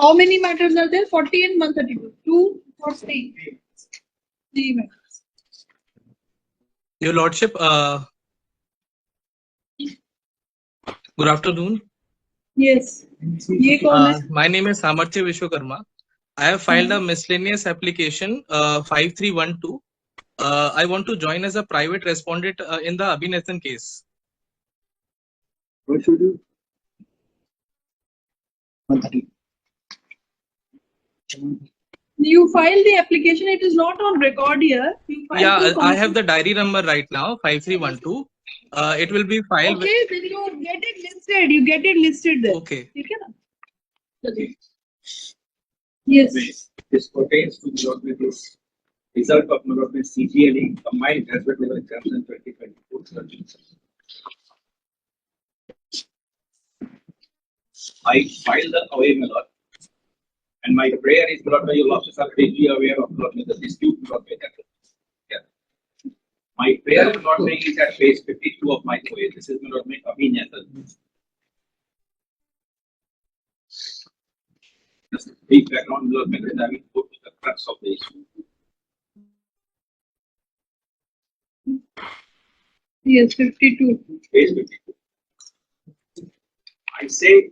How many matters are there? 40 and 132. 240. 3 matters. Your Lordship, good afternoon. Yes. ये कौन है? My name is Samarthya Vishwakarma. I have filed a miscellaneous application 5312. I want to join as a private respondent in the Abhinathan case. What should you? 130. You filed the application. It is not on record here. You filed Yeah, to I have the diary number right now, 5312. It will be filed. Okay, then you get it listed. You get it listed there. Okay. Okay. Yes. This pertains to this result of CGL combined graduate level exams in 2024. I filed the away method, and my prayer is not your losses are vaguely aware of the dispute not made. My prayer is not saying is at page 52 of my OA. This is not my opinion. Just a brief background development, and I will go to the crux of the issue. Yes, 52. Page 52. I say,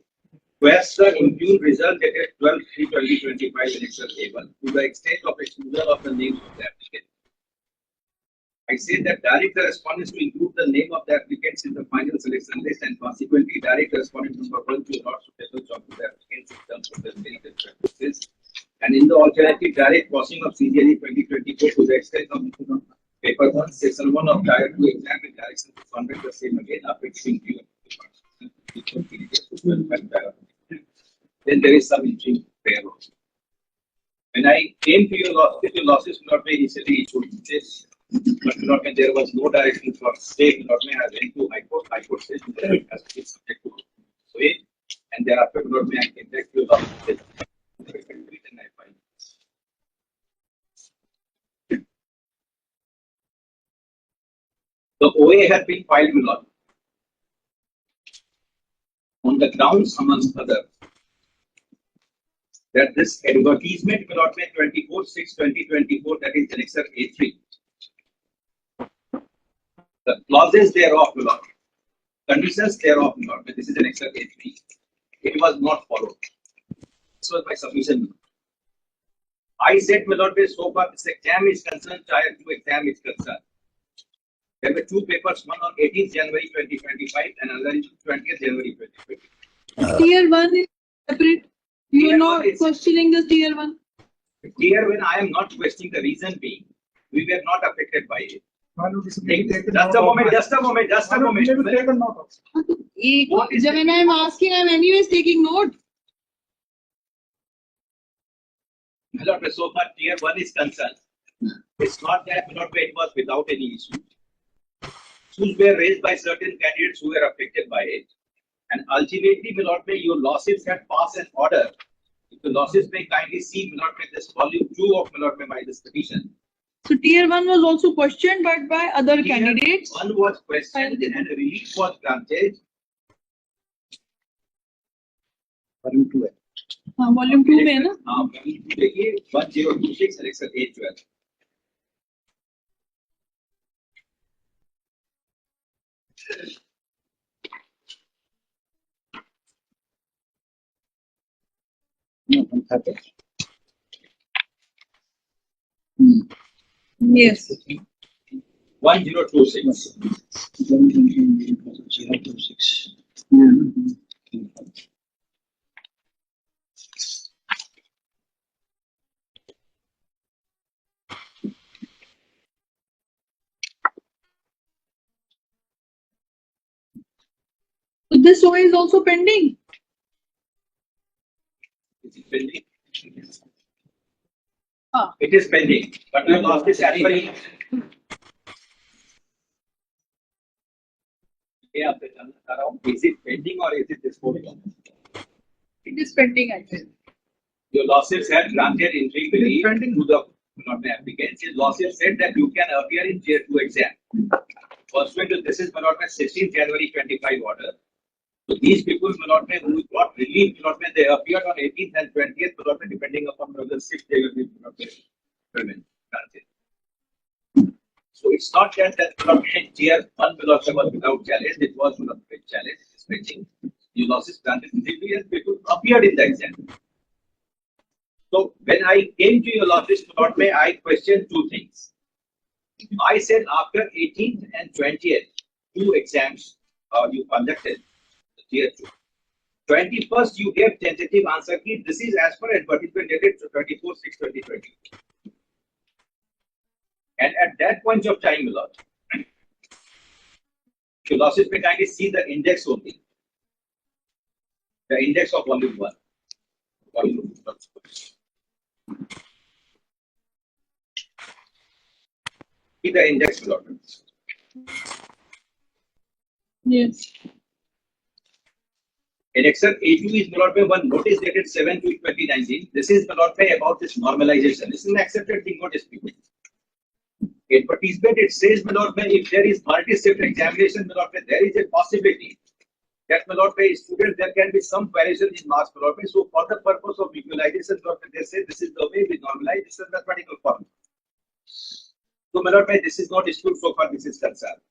where's the impugned result dated 12/3/2025 in Excel table to the extent of exclusion of the names of the applicant? I say that direct the respondents to include the name of the applicants in the final selection list and consequently direct the respondent number 1 to not suitable job to the applicants in terms of their medical practices. And in the alternative, direct crossing of CGL 2024 to the extent of paper 1, section 1 of Tier 2 exam with direction to conduct the same again after giving you. Then there is some interim prayer also. When I came to your losses will not be initially issued this, but there was no direction for stay. I went to High Court. High Court said it has to be subject to sway, and thereafter I came back to your losses. The OA had been filed with law on the grounds, amongst others, that this advertisement will not be 24/6/2024, that is Annexure A3. The clauses thereof will not, conditions thereof will not, this is Annexure A3. It was not followed. This was my submission. I said, my lord, so far this exam is concerned, Tier 2 exam is concerned. There were 2 papers, one on 18th January 2025 and another on 20th January 2025. Tier 1 is separate. You are not questioning the Tier 1. Tier 1, I am not questioning, the reason being, we were not affected by it. Just a moment. When I am asking, I am anyways taking note. So far, Tier 1 is concerned. It's not that it was without any issue. Issues were raised by certain candidates who were affected by it. And ultimately, your losses had passed an order. If the losses may kindly see this volume 2 of by this petition. So Tier 1 was also questioned, but by other candidates. 1 was questioned and a relief was granted. Volume 2 है. Volume 2 में है ना? Volume 2 देखिए 1026 Annexure A12. Yes. 1026. So this OA is also pending. Is it pending? It is pending, but we lost this actually. Yeah, is it pending or is it disposed of? It is pending, I think. Your losses had granted interim relief to the applicants. His losses said that you can appear in Tier 2 exam. Pursuant to this is 16th January 25 order. So these people may not be who got relief, may not be they appeared on 18th and 20th, may not be depending upon whether 6th they will be women. So it's not that tier 1 was without challenge, it was with challenge, switching. You losses granted and people appeared in the exam. So when I came to your losses, I questioned two things. I said after 18th and 20th, two exams you conducted, tier 2. 21st, you gave tentative answer key. This is as per advertisement dated 24/6/2020. And at that point of time, Lord, your losses may kindly see the index only. The index of volume 1. Volume 1. See the index, Lord. Yes. In Excel A2 is one notice dated 7/2/2019. This is about this normalization. This is an accepted thing, no dispute. In participant, it says if there is multi-shift examination, there is a possibility that students there can be some variation in marks. So for the purpose of equalization, they say this is the way we normalize. This is the mathematical formula. So this is not dispute so far. This is concerned.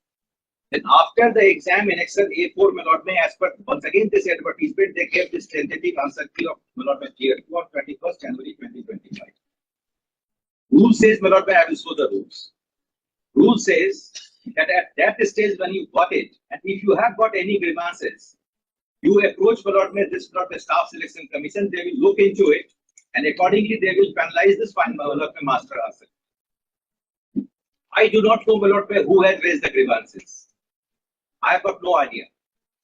Then after the exam in Excel A4, as per once again this advertisement, they gave this tentative answer key of tier 2 on 21st January 2025. Rule says I will show the rules. Rule says that at that stage when you got it, and if you have got any grievances, you approach this staff selection commission, they will look into it, and accordingly they will finalize this final master answer. I do not know who has raised the grievances. I have got no idea.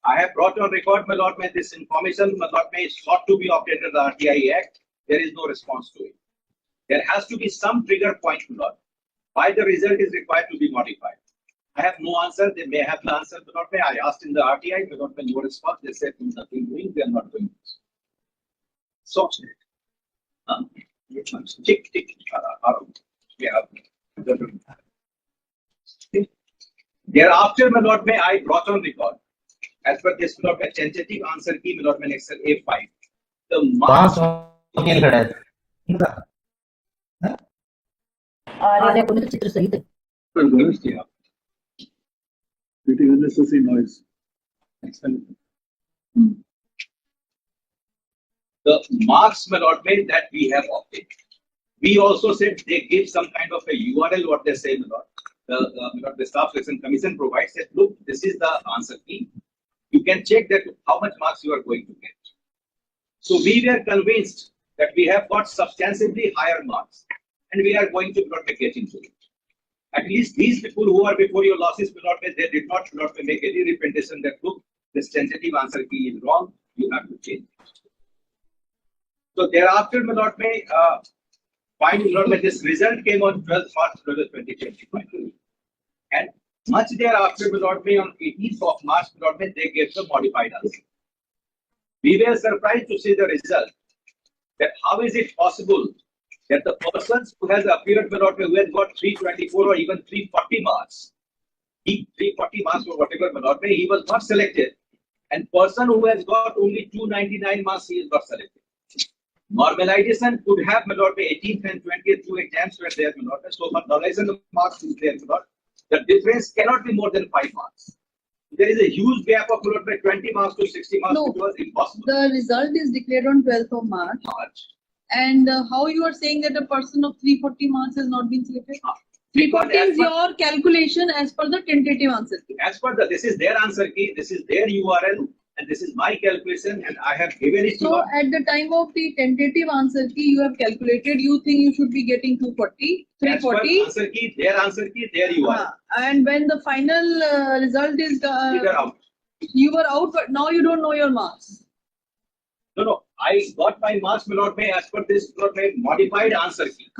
I have brought on record this information is sought to be obtained under the RTI Act. There is no response to it. There has to be some trigger point why the result is required to be modified. I have no answer. They may have the answer, I asked in the RTI, no response. They said nothing doing. They are not doing this. So, tick. Thereafter, I brought on record as per this tentative answer key Excel A5. The marks. चित्र सहित है creating unnecessary noise. The marks that we have obtained. We also said they give some kind of a URL, what they say, the staff selection commission provides that, look, this is the answer key. You can check that how much marks you are going to get. So we were convinced that we have got substantially higher marks and we are going to get into it. At least these people who are before your losses they did not make any representation that, look, this tentative answer key is wrong, you have to change it. So thereafter, this result came on 12th March 2025. And much thereafter, on 18th of March, they gave the modified answer. We were surprised to see the result. That how is it possible that the persons who has appeared who has got 324 or even 340 marks, 340 marks or whatever, he was not selected. And person who has got only 299 marks, he is not selected. Normalization could have 18th and 20th two exams were there. So for normalization marks is there. The difference cannot be more than 5 marks. There is a huge gap of 20 marks to 60 marks. No, it was impossible. The result is declared on 12th of March. And how you are saying that a person of 340 marks has not been selected? 340 is your calculation as per the tentative answer key. As per this is their answer key, this is their URL, and this is my calculation, and I have given it. So at the time of the tentative answer key, you have calculated, you think you should be getting 240, 340. Answer key, their URL. And when the final result is you were out, but now you don't know your marks. No. I got my marks as per this modified answer key.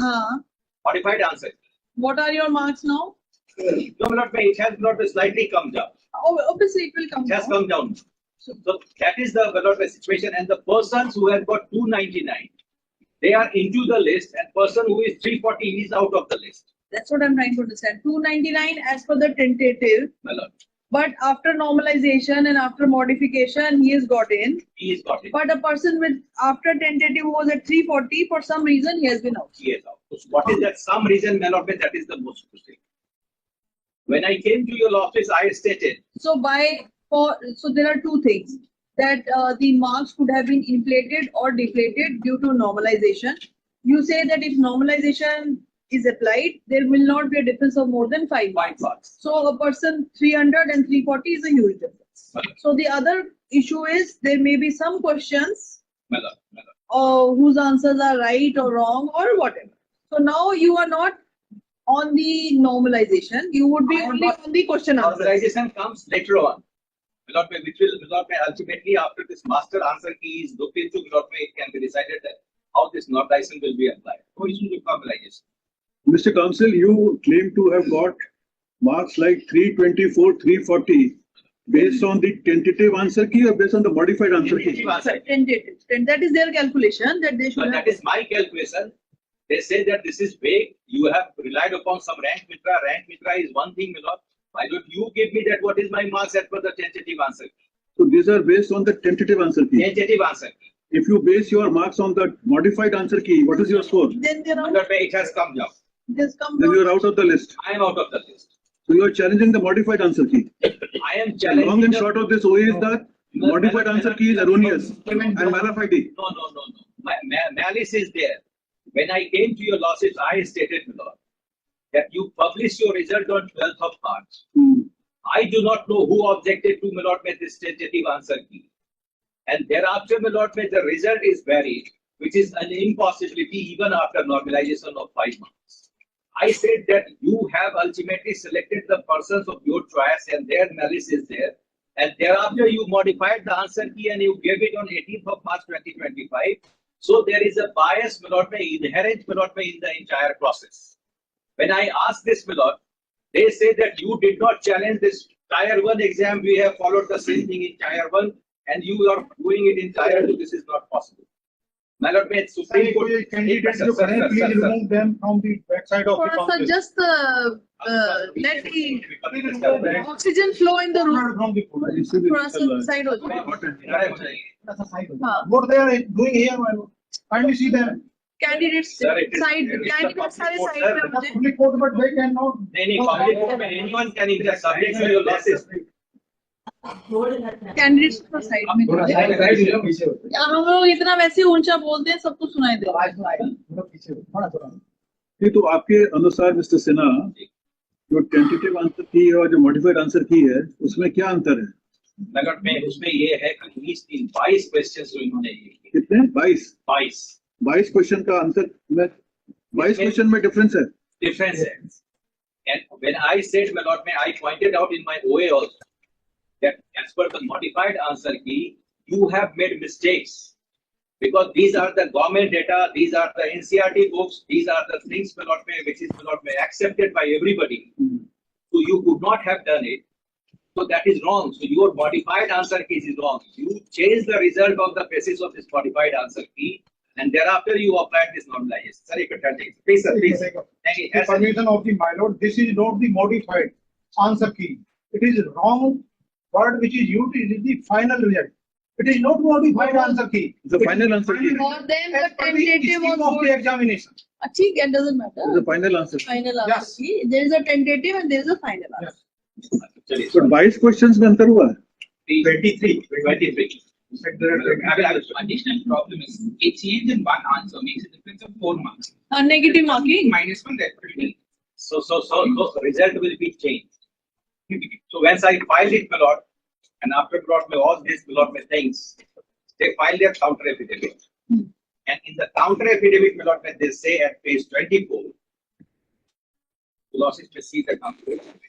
Modified answer key. What are your marks now? No, it has slightly come down. Oh, obviously it will come down. It has come down. So that is the situation. And the persons who have got 299, they are into the list, and person who is 340 is out of the list. That's what I'm trying to understand. 299 as per the tentative. But after normalization and after modification, he has got in. He is got it. But a person with after tentative was at 340, for some reason he has been out. He is out. So what is that? Some reason may not be, that is the most crucial. When I came to your office, I stated. So so there are two things that the marks could have been inflated or deflated due to normalization. You say that if normalization is applied, there will not be a difference of more than 5 marks. So a person 300 and 340 is a huge difference. So the other issue is there may be some questions whose answers are right or wrong or whatever. So now you are not on the normalization, you would be only on the question answer. Normalization comes later on. Which will ultimately after this master answer key is looked into, it can be decided that how this normalization will be applied. Normalization. Mr. Counsel, you claim to have got marks like 324, 340 based on the tentative answer key or based on the modified answer key? Tentative. That is their calculation that they should have. That is my calculation. They say that this is vague. You have relied upon some rank mitra. Rank mitra is one thing, Why don't you give me that what is my marks as per the tentative answer key? So these are based on the tentative answer key. Tentative answer key. If you base your marks on the modified answer key, what is your score? Then it has come down. Then you are out of the list. I am out of the list. So you are challenging the modified answer key. I am challenging. Long and short of this OA is that modified answer key is erroneous and malafide. No. Malice is there. When I came to your losses, I stated, that you publish your result on 12th of March. I do not know who objected to this tentative answer key. And thereafter, the result is varied, which is an impossibility even after normalization of 5 months. I said that you have ultimately selected the persons of your choice and their malice is there. And thereafter, you modified the answer key and you gave it on 18th of March 2025. So there is a bias, inherent in the entire process. When I asked this, they say that you did not challenge this Tier 1 exam. We have followed the same thing in Tier 1 and you are doing it in Tier 2. This is not possible. Supreme Court candidates, please remove them from the backside of the council. Just let the oxygen flow in the room. Side What they are doing here, kindly see them. Candidates side. Public court, but they cannot. Anyone can either subject to your losses. Candidates का side में हम लोग इतना वैसे ऊंचा बोलते हैं सबको सुनाई दे नहीं तो आपके अनुसार मिस्टर सिन्हा जो टेंटेटिव आंसर की है और जो मॉडिफाइड आंसर की है उसमें क्या अंतर है? नगर में उसमें ये है कि 22 क्वेश्चंस जो इन्होंने कितने 22 क्वेश्चन का आंसर में 22 क्वेश्चन में डिफरेंस है and when I said I pointed out in my OA also that as per the modified answer key, you have made mistakes because these are the government data, these are the NCRT books, these are the things which is accepted by everybody. So you could not have done it. So that is wrong. So your modified answer key is wrong. You change the result on the basis of this modified answer key, and thereafter you applied this normalization. Sorry, please, sir, please. Permission of the my lord, this is not the modified answer key. It is wrong. Word which is used is the final result. It is not modified answer key. The final answer key. For them, the tentative of the examination. It doesn't matter. The final answer. Final answer key. There is a tentative and there is a final answer. So 22 questions में अंतर हुआ है? 23. Additional problem is a change in one answer makes a difference of 4 marks. Negative marking. -1 there. So result will be changed. So once I filed it, and after all these things, they filed their counter affidavit. And in the counter affidavit, they say at page 24, losses to see the counter affidavit.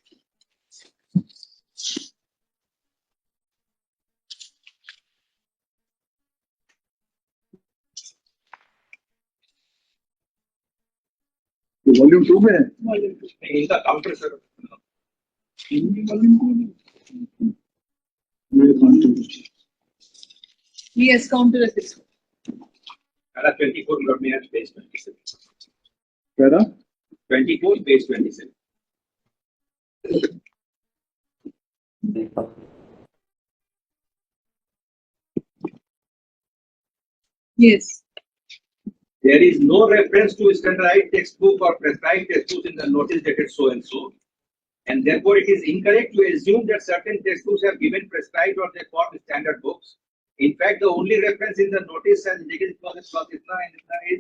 Volume 2 में है? In the counter, sir. Yes, counter affidavit. Para 24, may have page 27. Para? 24, page 27. Yes. There is no reference to standardized textbook or prescribed textbooks in the notice dated so and so. And therefore, it is incorrect to assume that certain textbooks are given prescribed or they called standard books. In fact, the only reference in the notice and indicated clause is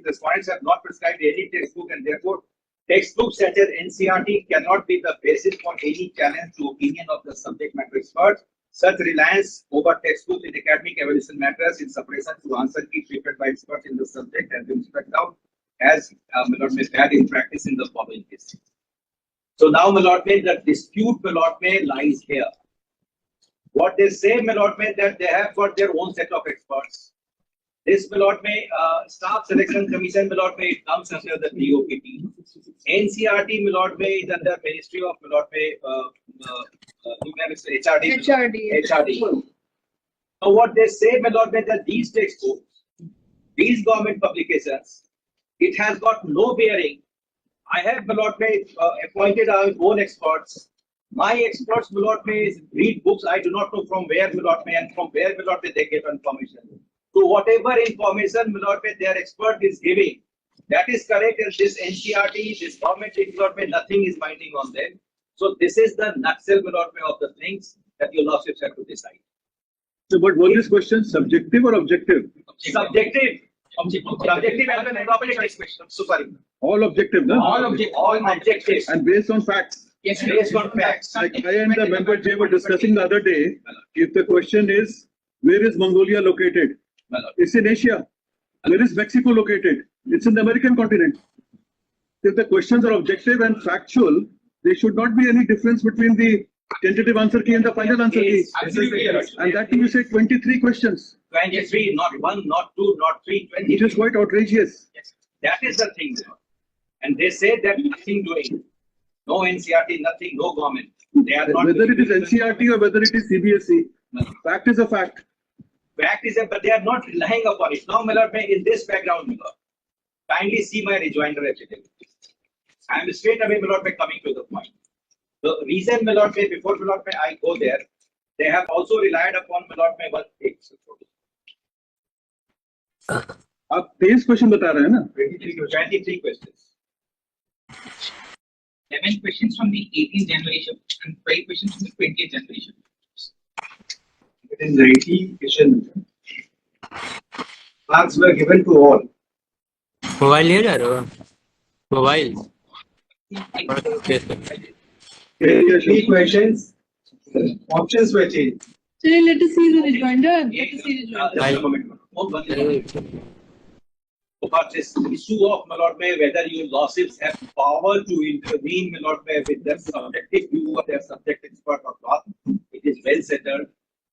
respondents have not prescribed any textbook, and therefore, textbooks such as NCRT cannot be the basis for any challenge to opinion of the subject matter experts. Such reliance over textbooks in academic evaluation matters in suppression to answer key prepared by experts in the subject has been struck down as bad in practice in the following cases. So now, my lord, the dispute, my lord, lies here. What they say, my lord, that they have got their own set of experts. This, my lord, staff selection commission, my lord, it comes under the DOPT. NCRT, my lord, is under Ministry of, my lord, HRD. HRD. So what they say, my lord, that these textbooks, these government publications, it has got no bearing. I have, my lord, appointed our own experts. My experts, my lord, read books. I do not know from where, my lord, and from where, my lord, they get information. So whatever information, my lord, their expert is giving, that is correct. And this NCRT, this government, my lord, nothing is binding on them. So this is the nutshell, my lord, of the things that your lordships have to decide. So, but was this question subjective or objective? Subjective. Subjective as an appropriate question. Super. All objective, no? All objective. And based on facts. Yes, based on facts. Like I and the member Jay were discussing the other day, if the question is, where is Mongolia located? It's in Asia. Where is Mexico located? It's in the American continent. If the questions are objective and factual, there should not be any difference between the tentative answer key and the final answer key. And that you say 23 questions. 23, not 1, not 2, not 3, 20. It is quite outrageous. Yes. That is the thing. And they say that nothing doing. No NCRT, nothing, no government. They are not. Whether it is NCRT or whether it is CBSE, fact is a fact. Fact is but they are not relying upon it. Now, Miller, in this background, Miller, kindly see my rejoinder affidavit. I am straight away, Miller, coming to the point. The reason, Miller, before Miller, I go there, they have also relied upon Miller, one thing. आप 23 question बता रहे हैं ना? 23 questions. 11 questions from the 18th generation and 12 questions from the 20th generation. It is 90 questions. Marks were given to all. Mobile ले जा रहे हो mobile 3 questions. Options were changed. So let us see the rejoinder. Let us see rejoinder. But this issue of whether your lordships have power to intervene with their subjective view or their subject expert or not, it is well settled.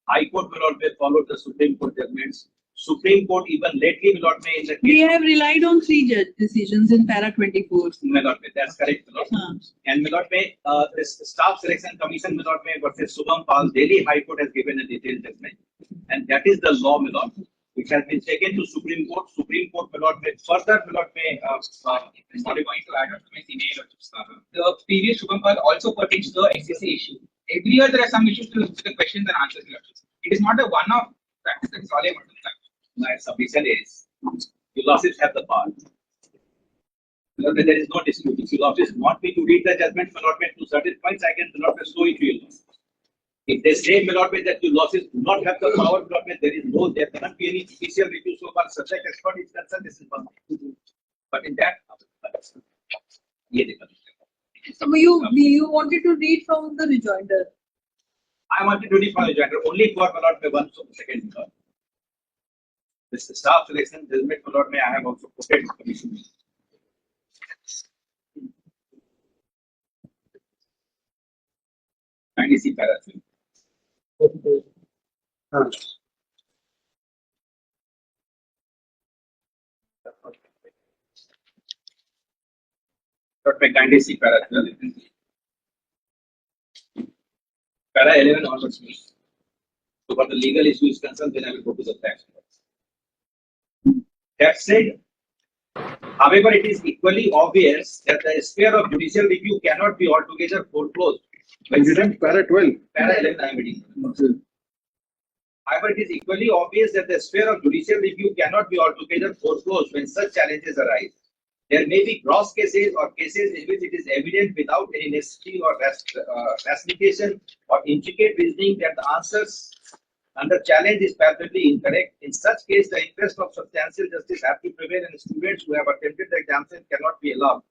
High Court followed the Supreme Court judgments. Supreme Court even lately in the We have relied on 3 judge decisions in para 24. That's correct. And this Staff Selection Commission versus Subham Pal, Delhi High Court has given a detailed judgment, and that is the law, which has been taken to Supreme Court. Supreme Court further Going to add on to my senior the previous Shubham Pal also pertains to the XCC issue. Every year there are some issues to the questions and answers. It is not a one-off practice. That is all I want to say. My submission is, your lordships have the power. There is no dispute. If your lordships want me to read the judgment, to certain points, I can show it to you. If they say, that your lordships do not have the power, there cannot be any judicial review so far subject expert is concerned, this is one thing. But in that, So you wanted to read from the rejoinder. I wanted to read from the rejoinder only for one second. This staff selection judgment, I have also quoted the commission. And you see para 3. Kindly see para 12. Para 11 onwards. So for the legal issue is concerned, then I will go to the facts. That said, however, it is equally obvious that the sphere of judicial review cannot be altogether foreclosed When You didn't para 12. para 11 I am reading. However, it is equally obvious that the sphere of judicial review cannot be altogether foreclosed when such challenges arise. There may be cross cases or cases in which it is evident without any necessity or rationalization or intricate reasoning that the answers under challenge is palpably incorrect. In such case, the interest of substantial justice have to prevail, and students who have attempted the examination cannot be allowed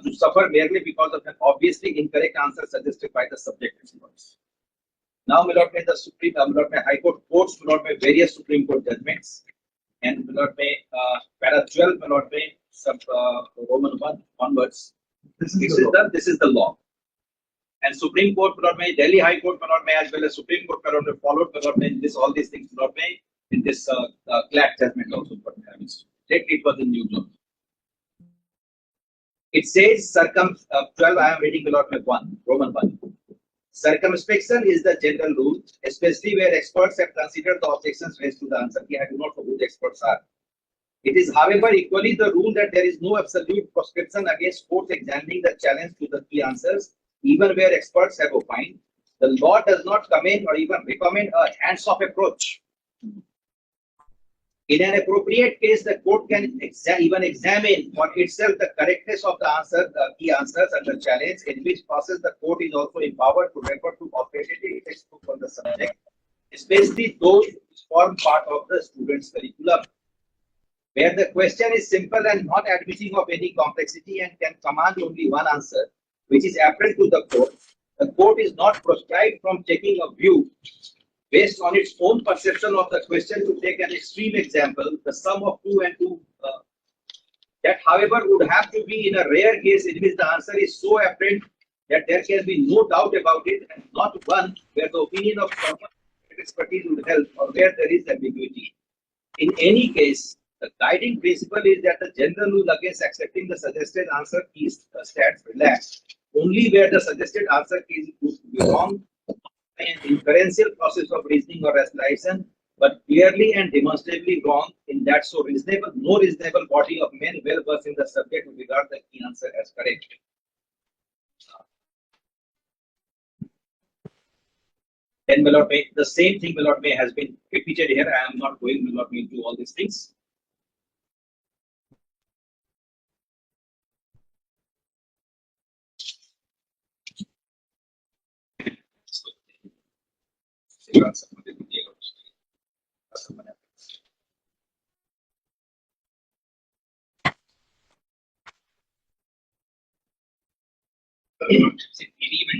to suffer merely because of an obviously incorrect answer suggested by the subject experts. Now, my lord, may the Supreme, my lord, may High Court courts, my lord, may various Supreme Court judgments, and my lord, may para 12, my lord, may sub Roman 1 onwards. This is the law. And Supreme Court, my lord, may Delhi High Court, my lord, may as well as Supreme Court, my lord, may followed, my lord, may this all these things, my lord, may in this CLAT judgment also. Lately, it was in New York. It says 12. I am reading, my lord, may 1 Roman 1. Circumspection is the general rule, especially where experts have considered the objections raised to the answer key. I do not know who the experts are. It is, however, equally the rule that there is no absolute prescription against courts examining the challenge to the key answers, even where experts have opined. The law does not commend or even recommend a hands-off approach. In an appropriate case, the court can even examine for itself the correctness of the answer, the key answers under challenge, in which process the court is also empowered to refer to authoritative textbook on the subject, especially those which form part of the student's curriculum. Where the question is simple and not admitting of any complexity and can command only one answer, which is apparent to the court is not proscribed from taking a view based on its own perception of the question. To take an extreme example, the sum of 2 and 2, that however would have to be in a rare case in which the answer is so apparent that there can be no doubt about it, and not one where the opinion of someone expertise would help or where there is ambiguity. In any case, the guiding principle is that the general rule against accepting the suggested answer key stands relaxed only where the suggested answer key is proved to be wrong, an inferential process of reasoning or rationalization, but clearly and demonstrably wrong in that no reasonable body of men well versed in the subject would regard the key answer as correct. Then, my lord, the same thing, my lord, has been repeated here. I am not going, my lord, into all these things. Even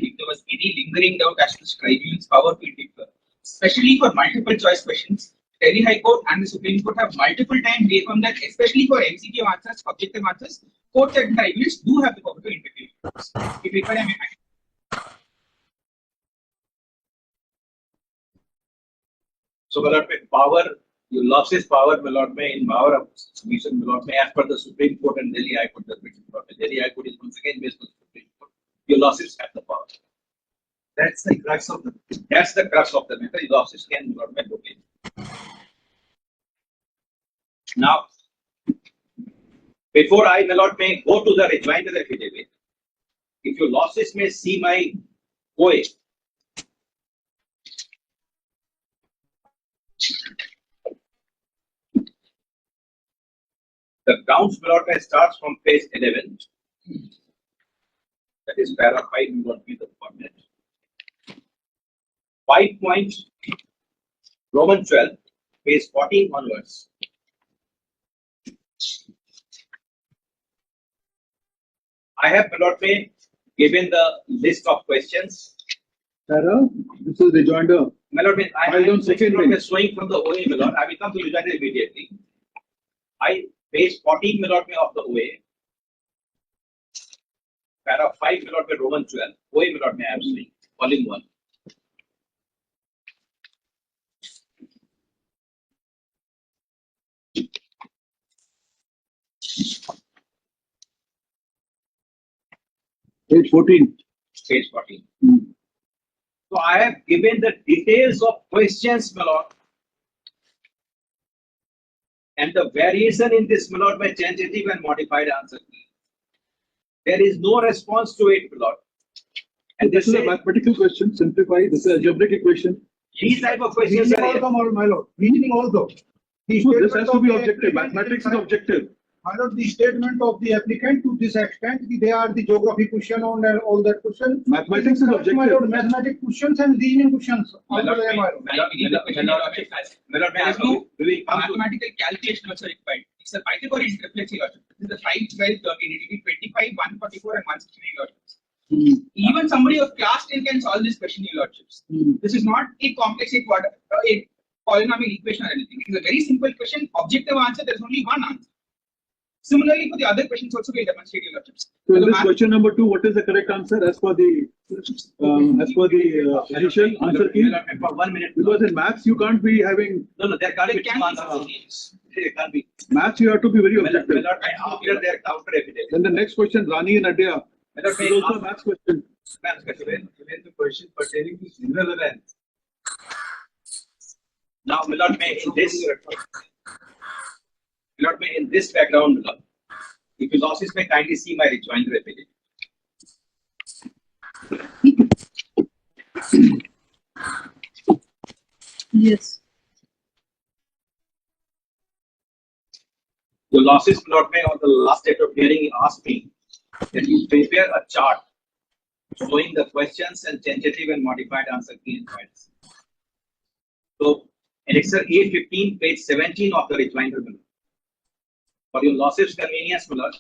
if there was any lingering doubt as to the tribunal's power to differ, especially for multiple choice questions, Delhi High Court and the Supreme Court have multiple times reaffirmed that, especially for MCQ answers, objective answers, courts and tribunals do have the power to intervene. If required, So, my lord, power, you lost his power, my lord, in power of submission, my lord, as per the Supreme Court and Delhi High Court judgment. Delhi High Court is once again based on the Supreme Court. Your losses have the power. That's the crux of the matter. Your losses can not be located. Now, before I, my lord, may go to the rejoinder affidavit, if your losses may see my OA, the grounds, my lord, starts from page 11. That is para 5, will not be the format. 5 point Roman 12, page 14 onwards. I have, my lord, given the list of questions. Sarah, this is rejoinder. My lord, I am showing from the OA, my lord. I will come to rejoinder immediately. Page 14, my lord, of the OA. Para 5, my lord, Roman 12. OA, my lord, I am saying. Volume 1. Page 14. Page 14. So I have given the details of questions, my lord. And the variation in this, my lord, by tentative and modified answer key. There is no response to it, my lord. And This this is a mathematical question, simplified. This is a algebraic equation. these type of questions Reasoning are here. also, my lord. Reasoning also. The So this statement has to of be the objective. applicant Mathematics is correct. objective. My lord, the statement of the applicant to this extent, they are the geography question on all that question. Mathematics is My objective. lord, mathematics questions and reasoning questions. My Also lord, there, may my lord. I believe the question your lordship has. My lord, may I There's have to- no we will come to- mathematical calculation also required. It's a Pythagorean interpolation, your lordship. This is the 5, 12, 13, it will be 25, 144 and 169, your lordships. Even somebody of class 10 can solve this question, your lordships. This is not a complex a polynomial equation or anything. It is a very simple question, objective answer, there is only one answer. Similarly, for the other questions also we will demonstrate, your lordships. So in The this math- question number 2, what is the correct answer as per the initial answer key? For 1 minute. Because in maths you can't be having No, there can't There be can two be answers. There can't be. maths. You have to be very My lord, objective. after their counter evidence. Then the next question, Rani and Adya, My lord, is also a maths question. when the question pertaining to general events. Now, my lord, may in this, my lord, may in this background, my lord, if you losses may kindly see my rejoinder ability. Yes. The losses, my lord, may on the last date of hearing, he asked me that you prepare a chart showing the questions and tentative and modified answer key and points. So, Elixir A15, page 17 of the rejoinder below. For your losses convenience, my lord,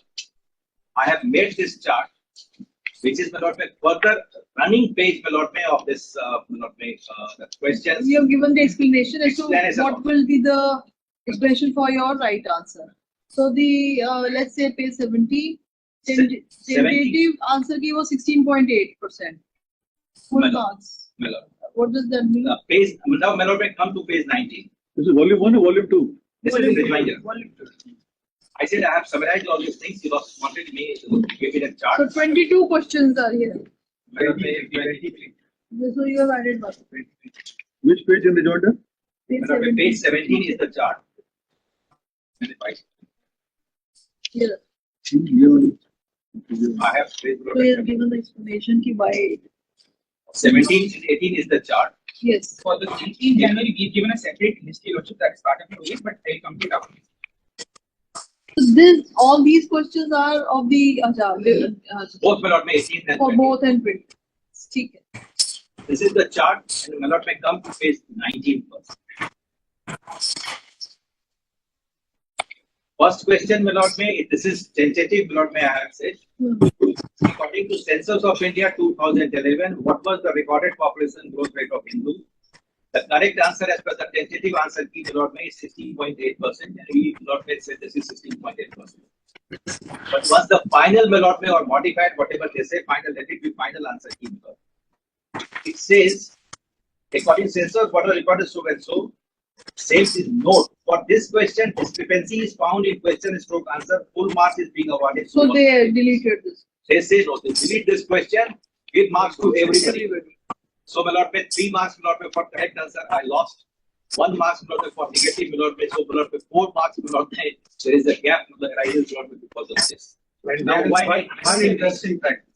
I have made this chart, which is, my lord, further running page, my lord, of this, my lord, the questions. We have given the explanation as to Explanation. what will be the explanation for your right answer. So the let's say page 70, tentative answer key was 16.8%. Full Well, marks. My lord. What does that mean? Page, now, my lord, come to page 19. This is volume 1 or volume 2? This is the rejoinder. I said I have summarized all these things. You wanted me to give it a chart. So 22 questions are here. My lord, 23. So you have added one. Which page in the journal? Page My lord, 17. page 17 is the chart. Here. I have page, So you have given the explanation ki why. 17 and 18 is the chart. Yes. For the 19th January, we've given a separate history lordship that is part of the but I'll come to it after. So this, all these questions are of the Both my lord, may 18 and for 20. both and 20. ठीक है. This is the chart, and my lord, may come to page 19 first. First question, my lord, may this is tentative, my lord, may I have said. According to Census of India 2011, what was the recorded population growth rate of Hindus? The correct answer as per the tentative answer key, my lord, may is 16.8%, and we, my lord, may say this is 16.8%. But once the final, my lord, may or modified, whatever they say, final, let it be final answer key, my lord. It says, according to Census, what was recorded so and so, says is note. For this question, discrepancy is found in question stroke answer, full marks is being awarded. So they deleted this. They say no, they delete this question, give marks to everybody. So, my lord, 3 marks, my lord, for correct answer, I lost. 1 mark, my lord, for negative, my lord, so, my lord, 4 marks, my lord, there is a gap, my lord, arises, my lord, because of this. Now, one interesting fact.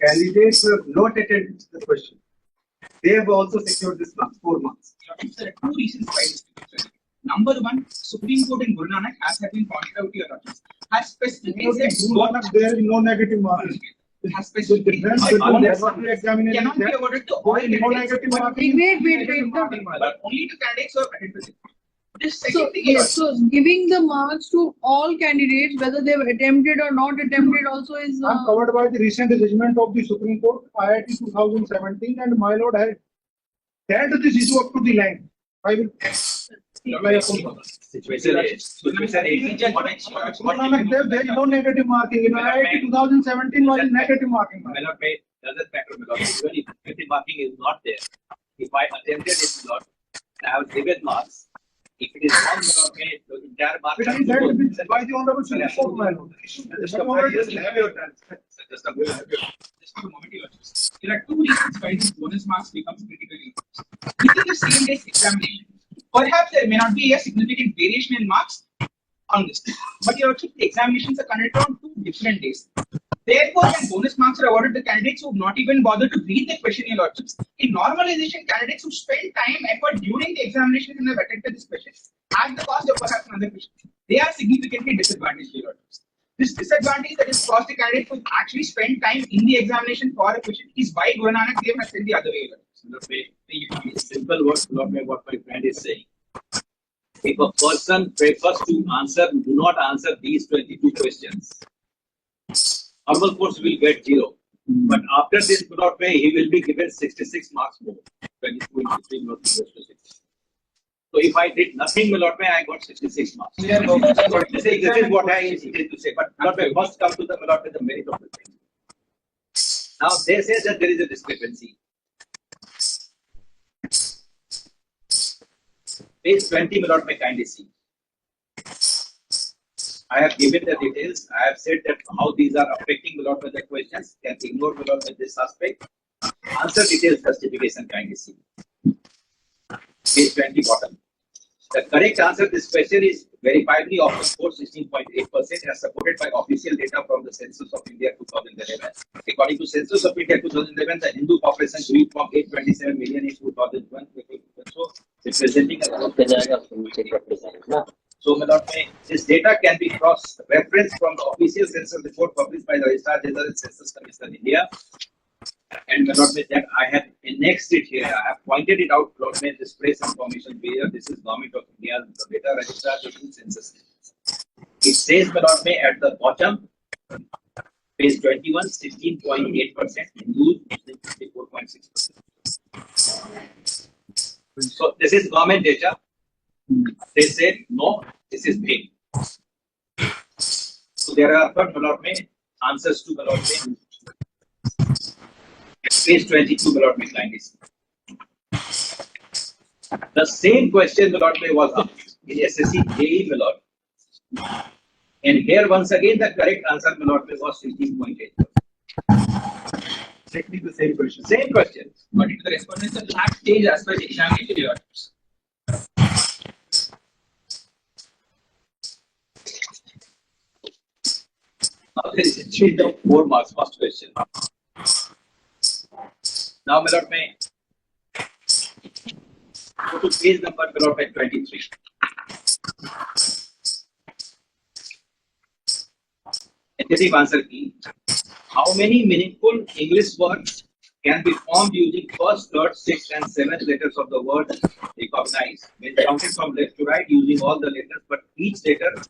Candidates who have not attended the question, they have also secured this marks, 4 marks. There are 2 reasons why this is different. Number 1, Supreme Court in Guru Nanak, as has been pointed out here, has specifically said There is no negative marking. has The specifically difference between laboratory examination cannot be is awarded to all no candidates, negative but marking. Wait. but only to candidates who have attended it. This So second thing yes, is so giving the marks to all candidates, whether they've attempted or not attempted, also is. I'm covered by the recent judgment of the Supreme Court, IIT 2017, and my lord has dealt this issue up to the line. I will. Situation is, There is no negative marking. In IIT 2017 was negative marking. may not may doesn't matter, my lord. Even if negative marking is not there, if I attempted it, my lord, and I have given marks, if it is wrong, my lord, may the entire mark. It is dealt by the honorable Supreme Court, my lord. Just a moment, just have your turn. Just a moment. just for a moment, Your Lordship. There are 2 reasons why this bonus marks becomes critically important. Within the same day's examination, perhaps there may not be a significant variation in marks on this, but Your Lordship, the examinations are conducted on 2 different days. Therefore, when bonus marks are awarded to candidates who have not even bothered to read the question, your lordships, in normalization, candidates who spend time, effort during the examination and have attempted this question at the cost of perhaps another question, they are significantly disadvantaged, your lordships. This disadvantage that is caused the candidate who actually spend time in the examination for a question is why Guru Nanak Dev has said the other way. Simple words, not what my friend is saying. If a person prefers to answer, do not answer these 22 questions. Normal course will get 0. But after this Broadway, he will be given 66 marks more. 22 into 3 not 66. So if I did nothing Broadway, I got 66 marks. This is what I intended to say. But Broadway must come to the Broadway, the merit of the thing. Now they say that there is a discrepancy. Page 20 Broadway kindly see. I have given the details. I have said that how these are affecting Broadway the questions. Can ignore Broadway this aspect. Answer details justification kindly see. Page 20 bottom. The correct answer to this question is verifiably of the score 16.8% as supported by official data from the Census of India 2011. According to Census of India 2011, the Hindu population grew from 827 million in 2001, so representing so this data can be cross-referenced from the official census report published by the Registrar General and Census Commission India. And that I have annexed it here. I have pointed it out. This press information here. This is Government of India data registrar census. It says at the bottom, page 21, 16.8%. Hindus, 54.6%. So this is government data. They said no. This is vague. So there are answers to page 22 the same question was asked in SSC JE and here once again the correct answer was 16.8. Exactly the same question. Same question. According to the respondents, the last stage as per the examination results. Now there is a change of 4 marks. First question. Now, go to page number 23. Tentative answer key. How many meaningful English words can be formed using first, third, sixth, and seventh letters of the word recognized when counted from left to right using all the letters, but each letter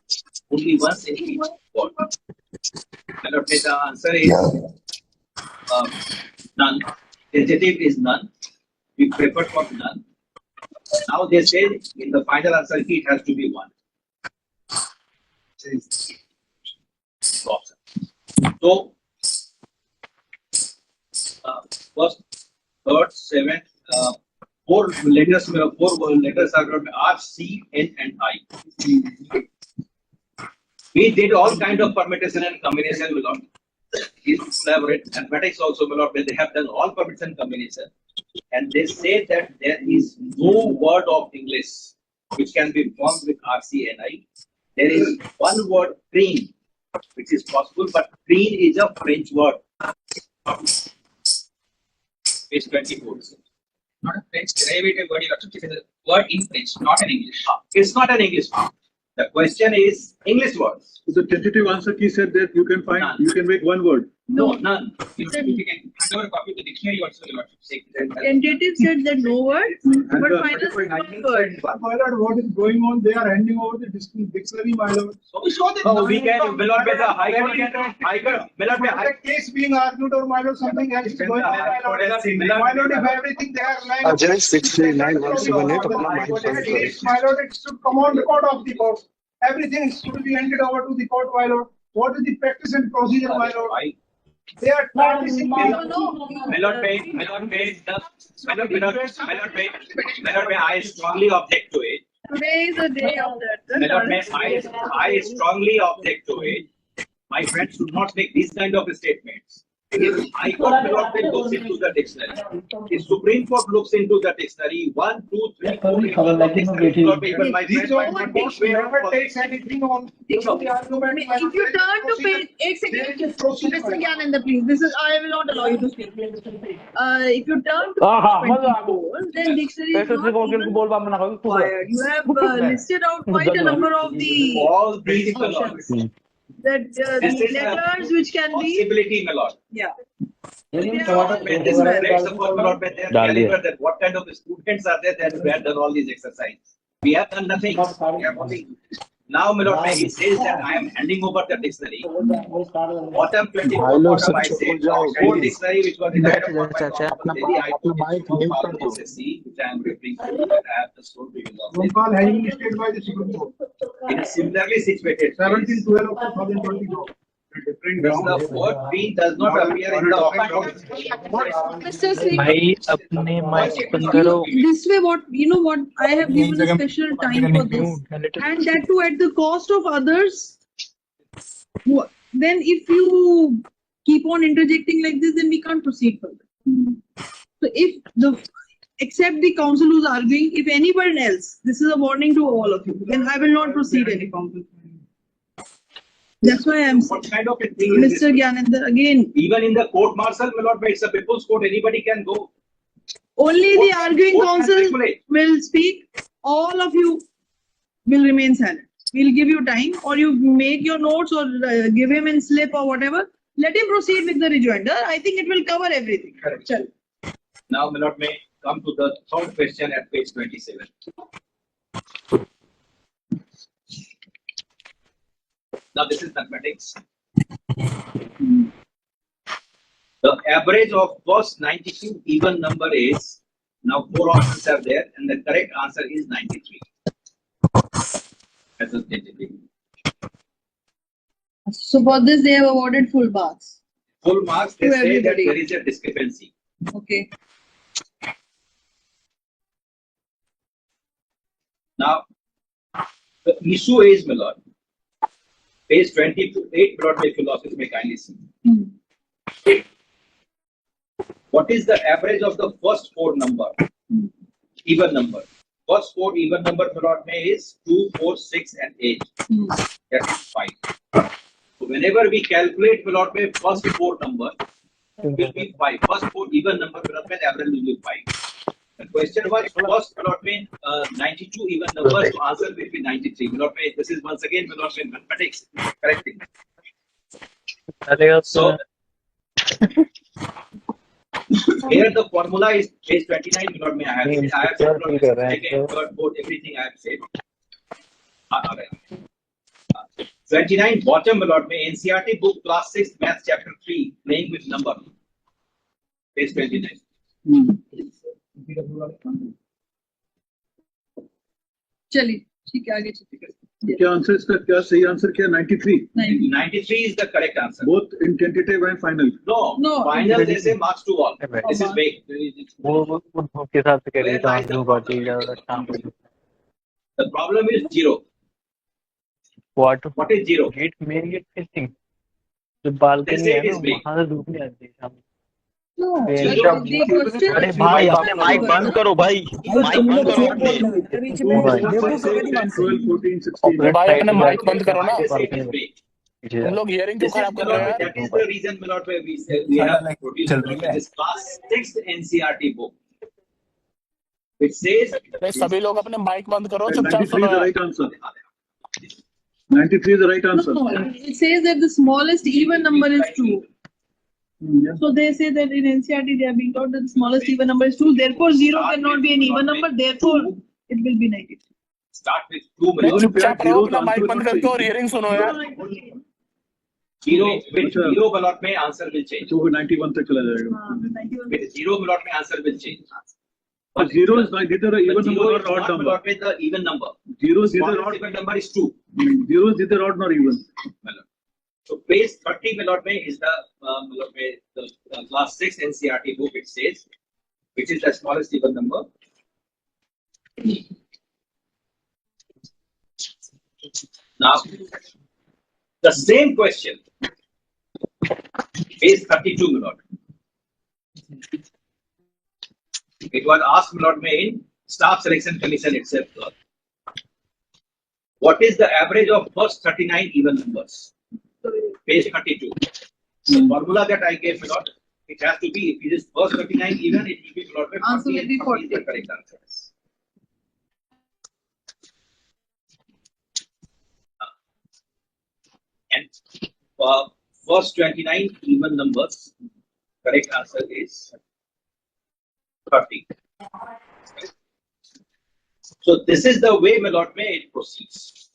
only once in each word? The answer is none. Tentative is none. We prefer for none. Now they say in the final answer key it has to be 1. So first, third, seventh, 4 letters are R, C, N, and I. We did all kind of permutation and combination with elaborate mathematics also where they have done all permutation combination, and they say that there is no word of English which can be formed with RCNI. There is one word green which is possible, but green is a French word. Page 24. Not a French derivative word, it is a word in French, not an English. It's not an English word. The question is English words. So the tentative answer key said that you can find, you can make one word. No, none. You can hand over a copy of the dictionary also. Tentative said that no word, but final said one word. My lord, what is going on? They are handing over the dictionary, my lord. So we show that. So we can, my lord, the High Court Case being argued or my lord, something else is going on. My lord, if everything they are lying. Ajay 639-178 अपना My mind find करो. lord, it should come on record of the court. Everything should be handed over to the court, my lord. What is the practice and procedure, my lord? They are practicing. I strongly object to it. Today is the day of that. I strongly object to it. My friends should not make these kind of statements. If High Court looks into the dictionary, if Supreme Court looks into the dictionary, 1, 2, 3, 4, it was not dictionary. Even my friend, my Court never takes anything on the argument. If you turn to page, एक second, Mr. Gyanendra, please. This is I will not allow you to speak. If you turn to page 24, then dictionary is not even required. You have listed out quite a number of the all these functions. melodies. That This the is letters which can be, possibility melody. yeah. This reflects upon melody their caliber, that what kind of students are there that have done all these exercises. We have done nothing. We have only. Now, Melody, he says that I am handing over the dictionary. Bottom 24, bottom I said, the dictionary which was relied upon by Lady, I put it from SSC, which I am referring to, that I have the story of Local has been listed by the Supreme Court. it is similarly situated. 17/12 of 2022. The word being does not appear in the offense. Mr. Singh, भाई अपने mic बंद करो this way, what you know, what I have given a special time for this, and that too at the cost of others. Then, if you keep on interjecting like this, then we can't proceed further. So, if the except the council who's arguing, if anyone else, this is a warning to all of you, then I will not proceed any further. That's why I'm saying, What kind of a thing is Mr. this? Gyanendra, again, Even in the court martial, Melody, it's a people's court, anybody can go. only the arguing Court can counsel regulate. will speak. All of you will remain silent. We'll give you time, or you make your notes, or give him in slip or whatever. Let him proceed with the rejoinder. I think it will cover everything. Correct. Chal. Now, Melody, may come to the third question at page 27. Now, this is mathematics. The average of first 92 even number is, now 4 options are there, and the correct answer is 93. That's a statistic. So for this, they have awarded full marks. Full marks, they To say that everybody. there is a discrepancy. Okay. Now, the issue is, Melody, page 28, Broadway philosophy, may kindly see. What is the average of the first 4 number? Even number. First 4 even number, Broadway is 2, 4, 6, and 8. That is 5. So whenever we calculate Broadway first 4 number, it will be 5. First 4 even number, Broadway average will be 5. The question was first Broadway 92 even numbers, to answer will be 93. Broadway, this is once again Broadway mathematics. Correcting. So here the formula is page 29. Broadway, I have said second, third, fourth, everything I have said. 29 bottom Broadway NCRT book class 6 math chapter 3 playing with number. Page 29. चलिए ठीक है आगे चलते हैं क्या answer इसका क्या सही आंसर क्या 93 93 is the correct answer. both in tentative and final No, final they say marks to all. This is vague. वो के हिसाब से कह रही है तो शाम को The problem is 0. What is 0? Gate main gate fishing जो They बालकनी say है it ना is big. वहां से धूप नहीं आती है शाम No, Zero. the question अरे is भाई, आपने mic बंद करो भाई तुम लोग फेक बोल रहे हो बीच में बेवकूफ को नहीं मानते 12 14 16 भाई अपना माइक बंद करो ना They say it is big. तुम लोग हियरिंग क्यों This is खराब कर रहे हो यार that is the reason we say we have produced this class 6 NCRT book. Which says नहीं सभी लोग अपने माइक बंद करो 93 चुपचाप is the right answer 93 is the right answer No, it says that the smallest even number is 2. So they say that in NCRT they are being taught that the smallest even number is 2. Therefore, 0 cannot be an even number. Therefore, it will be 93. start with 2 नहीं million. चुपचाप रहो अपना mic बंद करके और hearing सुनो यार 0 with 0 ballot में answer will change. तो वो 91 तक चला जाएगा With 0 ballot में answer will change. but 0 is neither an even number Zero is nor odd not number ballot with the even number. 0 is neither Smallest odd even number is 2. 0 is neither odd nor even So page 30 ballot में is the class 6 NCRT book. It says which is the smallest even number. Now the same question Page 32, my lord. It was asked, my lord, in staff selection commission itself. Lord. What is the average of first 39 even numbers? Page 32. The formula that I gave, my lord, it has to be, if it is first 39 even, it will be, my lord, 40 and 40 is the correct answer. And for first 29 even numbers, correct answer is 30. So this is the way, my lord, it proceeds.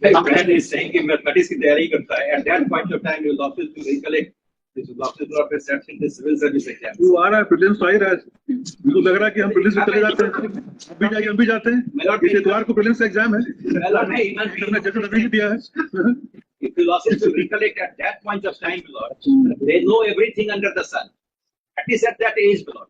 My friend is saying कि mathematics की तैयारी करता है. At that point of time, you will office to recollect. This will office not be set in the civil service exam. वो आ रहा है prelims तो आ ही रहा है. मुझको लग रहा है कि हम प्रीलिम्स में चले जाते हैं. अभी जाइए हम भी जाते हैं. इस इतवार को प्रीलिम्स एग्जाम है. हमने जैसे अभी दिया है. If you office to recollect at that point of time, Lord, they know everything under the sun. At least at that age, Lord.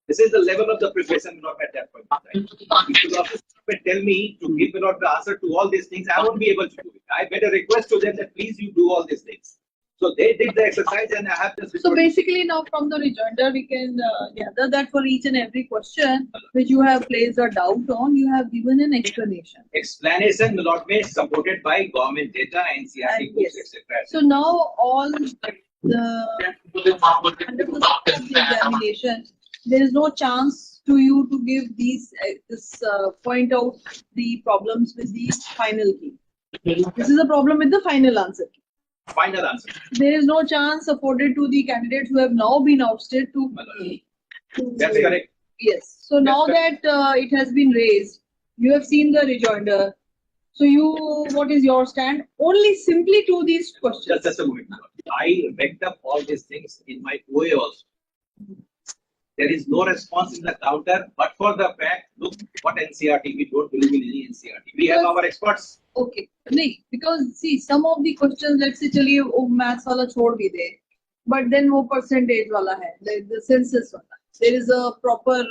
This is the level of the preparation, not at that point of time. If you office tell me to give not the answer to all these things, I won't be able to do it. I made a request to them that please you do all these things. So they did the exercise and I have just. So basically now from the rejoinder we can gather that for each and every question which you have placed a doubt on, you have given an explanation. Explanation will not be supported by government data, NCRT books, etc. So now all under the examination, there is no chance to you to give these point out the problems with the final key. This is a problem with the final answer key. Final answer. There is no chance afforded to the candidates who have now been ousted to. That's correct. Yes. So now that it has been raised, you have seen the rejoinder. So what is your stand? Only simply to these questions. Just a moment. I backed up all these things in my OA also. There is no response in the counter, but for the fact, look what NCRT, we don't believe in any NCRT. We have our experts. Okay, नहीं, because see some of the questions, let's say चलिए वो maths वाला छोड़ भी दे, but then वो percentage वाला है, the census वाला. There is a proper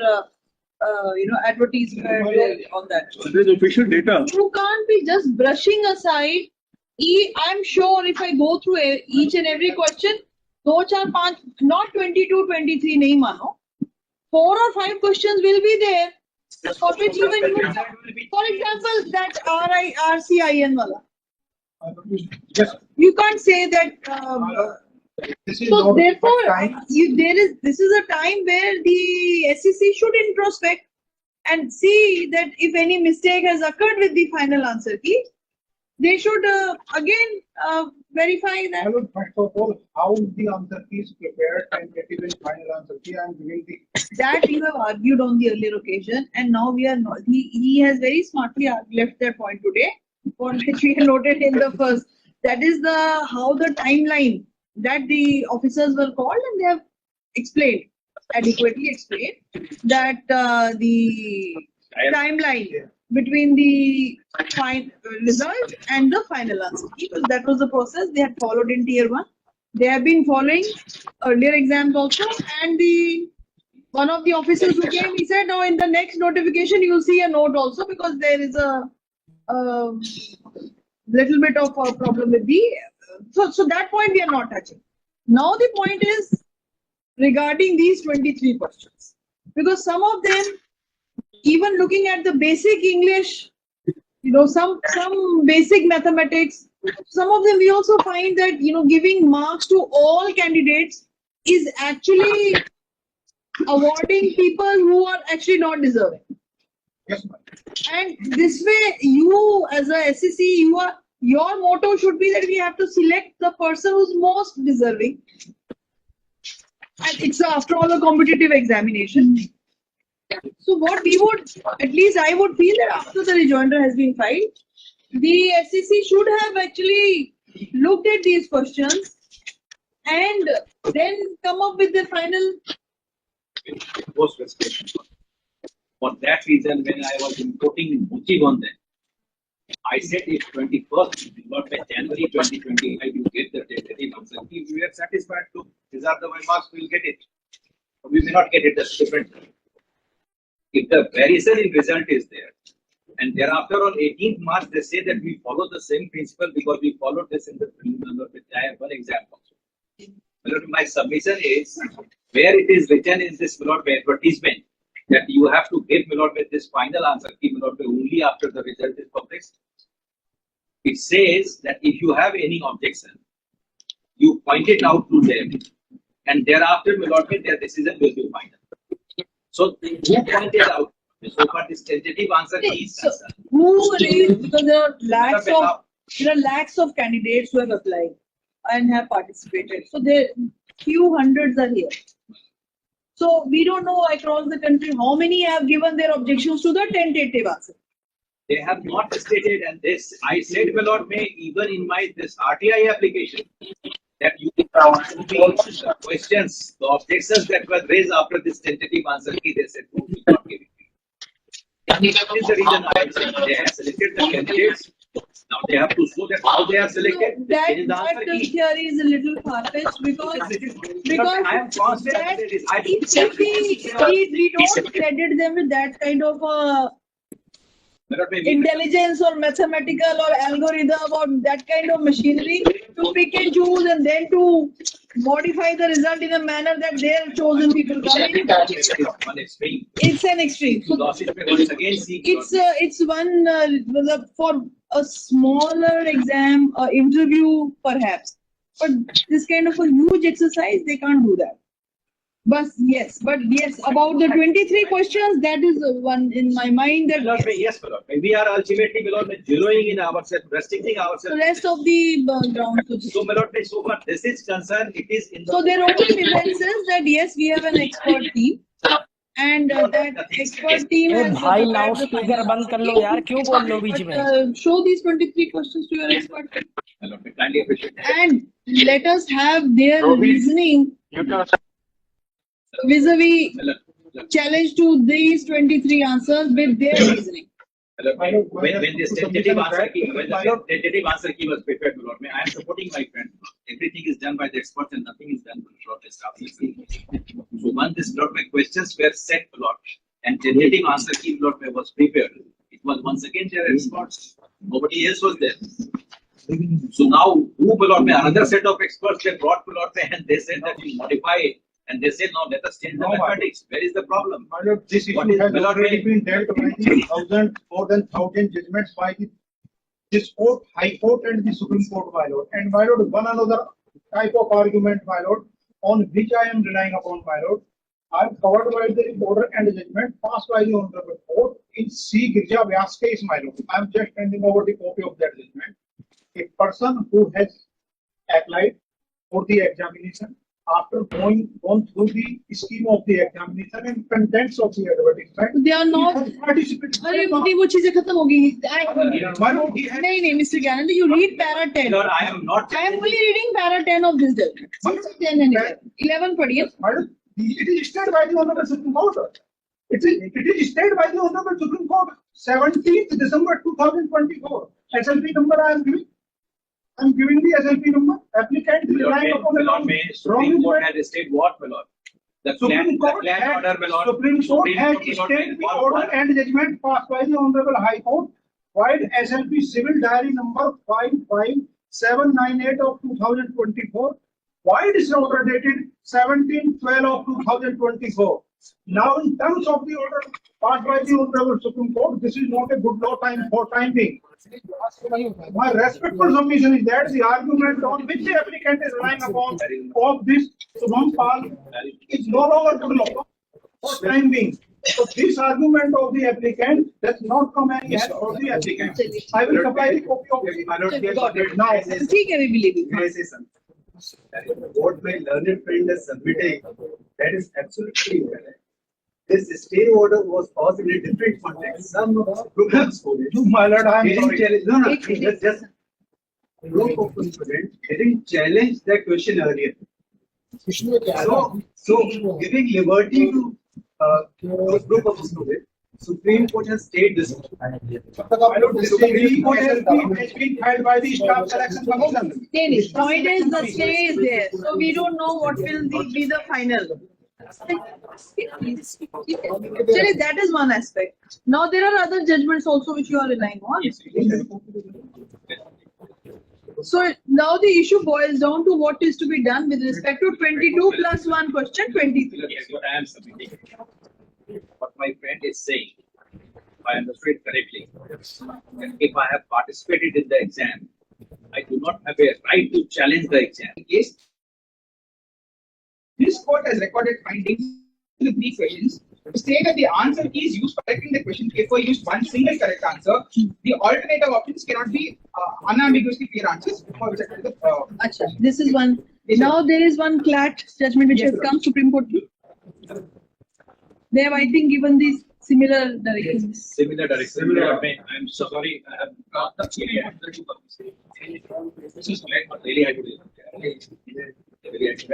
advertisement on that. There is official data. You can't be just brushing aside. I'm sure if I go through each and every question, 2, 4, 5, not 22, 23 नहीं मानो. 4 or 5 questions will be there. For which even you, for example, that RCIN wala. Yes. You can't say that. So therefore, this is a time where the SEC should introspect and see that if any mistake has occurred with the final answer key, they should again verify that. First of all, how the answer key is prepared and get even final answer key. I am giving the. That you have argued on the earlier occasion, and now we are not. He has very smartly left that point today, on which we have noted in the first. That is how the timeline that the officers were called, and they have adequately explained that the timeline between the result and the final answer. That was the process they had followed in tier 1. They have been following earlier exams also, and one of the officers who came, he said, now in the next notification you will see a note also, because there is a little bit of a problem with the so that point we are not touching. Now the point is regarding these 23 questions, because some of them, even looking at the basic English, some basic mathematics, some of them we also find that giving marks to all candidates is actually awarding people who are actually not deserving. Yes, and this way, you as a SEC, your motto should be that we have to select the person who's most deserving. And it's after all a competitive examination. So what we would, at least I would feel that after the rejoinder has been filed, the SEC should have actually looked at these questions and then come up with the final. For that reason, when I was importing Muchi on them, I said if 21st, not by January 2025, you get the tentative answer. If you are satisfied, to these are the marks, we will get it. We may not get it, that's different. If the variation in result is there, and thereafter on 18th March, they say that we follow the same principle because we followed this in the preliminary, which I have one example. My submission is where it is written in this advertisement that you have to give this final answer key only after the result is published. It says that if you have any objection, you point it out to them, and thereafter their decision will be final. So who pointed out? So far, this tentative answer is concerned. Who raised, because there are lakhs of candidates who have applied and have participated. So there few hundreds are here. So we don't know across the country how many have given their objections to the tentative answer. They have not stated, and this I said, my lord, even in my this RTI application, that you the questions, the objections that were raised after this tentative answer key, they said, no, we will not give it. That is the reason I am saying they have selected the candidates. Now they have to show that how they are selected. So that theory is a little far-fetched because I am constant. If we don't credit them with that kind of intelligence or mathematical or algorithm or that kind of machinery to pick and choose and then to modify the result in a manner that their chosen people come in. It's an extreme. So it's one for a smaller exam, interview perhaps, but this kind of a huge exercise they can't do that. But yes, about the 23 questions, that is one in my mind that yes, we are ultimately zeroing in ourselves, restricting ourselves. The rest of the ground. So far this is concerned, it is in the. So their only evidence is that yes, we have an expert team, and that expert team has. भाई loudspeaker बंद कर लो यार, क्यों बोल लो बीच में? Show these 23 questions to your expert team, and let us have their reasoning vis-a-vis challenge to these 23 answers with their reasoning. When this tentative answer key, was prepared, I am supporting my friend. Everything is done by the experts and nothing is done by the staff. So once this questions were set, and tentative answer key was prepared, it was once again their experts. Nobody else was there. So now, another set of experts they brought and they said that you modify it. And they said, no, let us change the mathematics. Where is the problem? This issue has already been dealt by the more than 1,000 judgments by this court, High Court, and the Supreme Court, my lord. And my lord, one another type of argument, my lord, on which I am relying upon, my lord, I am covered by the order and judgment passed by the Honorable Court in C. Girja Vyas case, my lord. I am just handing over the copy of that judgment. A person who has applied for the examination after going through the scheme of the examination and contents of the advertisement, they are not. participated. वो चीजें खत्म हो गई. नहीं, Mr. Gyanand, you read para 10. Lord, I am not. I am only reading para 10 of this judgment. 10 and 11 पढ़िए. It is stated by the Honorable Supreme Court. It is stated by the Honorable Supreme Court, 17th December 2024. SLP number I am giving. I'm giving the SLP number. Applicant relying upon the law. Supreme Court has stated what, my lord? The Supreme Court has stated the order and judgment passed by the Honorable High Court, while SLP Civil Diary number 55798 of 2024, while this order dated 17/12 of 2024. Now, in terms of the order passed by the Honorable Supreme Court, this is not a good law for time being. My respectful submission is that the argument on which the applicant is relying upon of this Subhampal is no longer good law for time being. So this argument of the applicant does not come any help for the applicant. I will supply the copy of it now. ठीक है, we believe you. May I say something? What my learned friend is submitting, that is absolutely incorrect. This stay order was passed in a different context. Some groups for it. My lord, I am sorry. No, just group of students didn't challenge that question earlier. So giving liberty to those group of students, Supreme Court has stayed this. My lord, the Supreme Court has been held by the Staff Selection Commission. Point is the stay is there, so we don't know what will be the final. Actually, that is one aspect. Now there are other judgments also which you are relying on. So now the issue boils down to what is to be done with respect to 22 plus 1 question 23. Yes, what I am submitting. What my friend is saying, if I understood it correctly, that if I have participated in the exam, I do not have a right to challenge the exam. Yes. This court has recorded findings in the 3 questions to say that the answer keys used for correcting the question paper used one single correct answer. The alternative options cannot be unambiguously clear answers. For which Acha, this is one. Now there is one CLAT judgment which has come Supreme Court. They have, I think, given these similar directions. Similar direction. I'm so sorry, I have not the This is correct, but really I would. Really I should.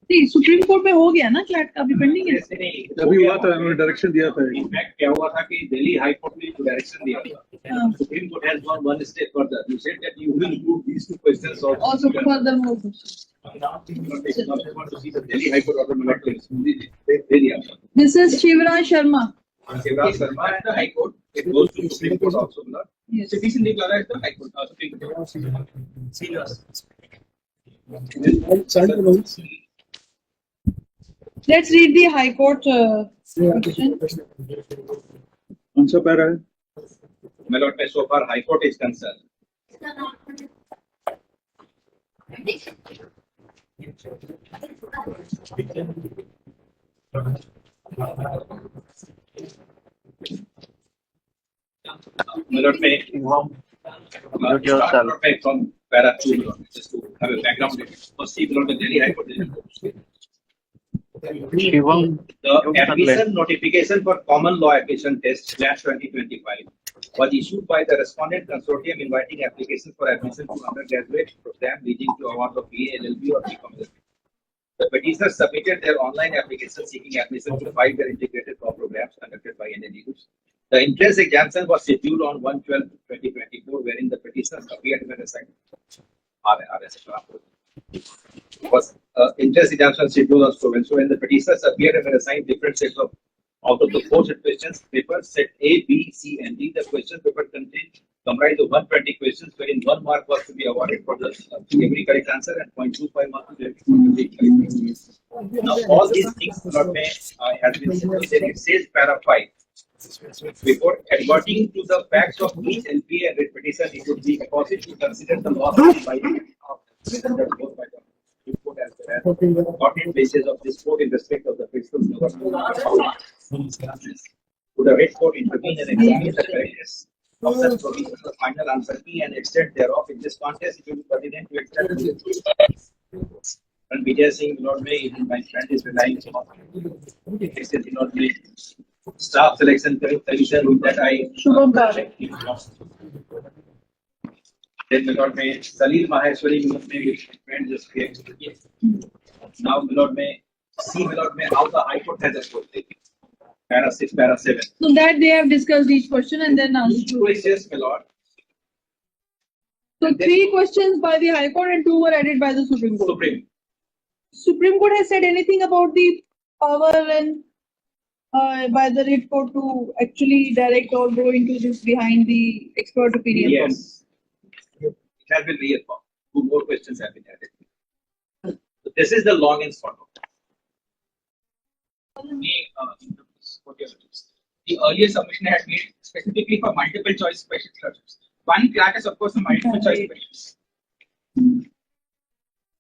See, Supreme Court में हो गया ना CLAT का अभी pending है. अभी हुआ था उन्होंने डायरेक्शन दिया था इनफैक्ट क्या हुआ था कि दिल्ली हाई कोर्ट ने जो डायरेक्शन दिया था supreme court has gone one step further you said that you will include these 2 questions also further more questions. Delhi High Court order not This is Shivraj Sharma. Shivraj Sharma and the High Court. It goes to Supreme Court also. Yes. Citizen declared as the High Court. Supreme Court. Let's read the High Court question. कौन सा para है? My lord, so far High Court is concerned. My lord, from para 2, just to have a background. First, see, my lord, the Delhi High Court. The admission notification for common law admission test /2025 was issued by the respondent consortium inviting applications for admission to undergraduate program leading to award of BA, LLB or BCom. The petitioners submitted their online application seeking admission to 5 their integrated law programs conducted by NLUs. The entrance examination was scheduled on 1/12/2024, wherein the petitioners appeared in an assignment. Was entrance examination scheduled on students. So when the petitioners appeared and were assigned different sets of out of the 4 set questions paper, set A, B, C, and D, the question paper comprised of 120 questions, wherein 1 mark was to be awarded for the every correct answer and 0.25 marks to every correct answer. Now all these things has been said. It says para 5. Before adverting to the facts of each LPA and petition, it would be apposite to consider the loss by report as well as important basis of this court in respect of the fiscal government. Would the red court intervene and examine the correctness of such provisions, the final answer key and extent thereof? In this context, it will be pertinent to extend and Vijay Singh, Lord May, my friend is relying on Lord May staff selection commission that I then Lord May Salil Maheshwari friend just created. Now Lord May see Lord May how the High Court has approached it. Para 6, para 7. So that they have discussed each question and then each questions, my lord. So 3 questions by the High Court and 2 were added by the Supreme Court. Supreme Court has said anything about the power and by the red court to actually direct or go into this behind the expert opinion? Yes. It has been reaffirmed. 2 more questions have been added. So this is the long and short of the earlier submission had made specifically for multiple choice questions. One CLAT is of course a multiple choice questions.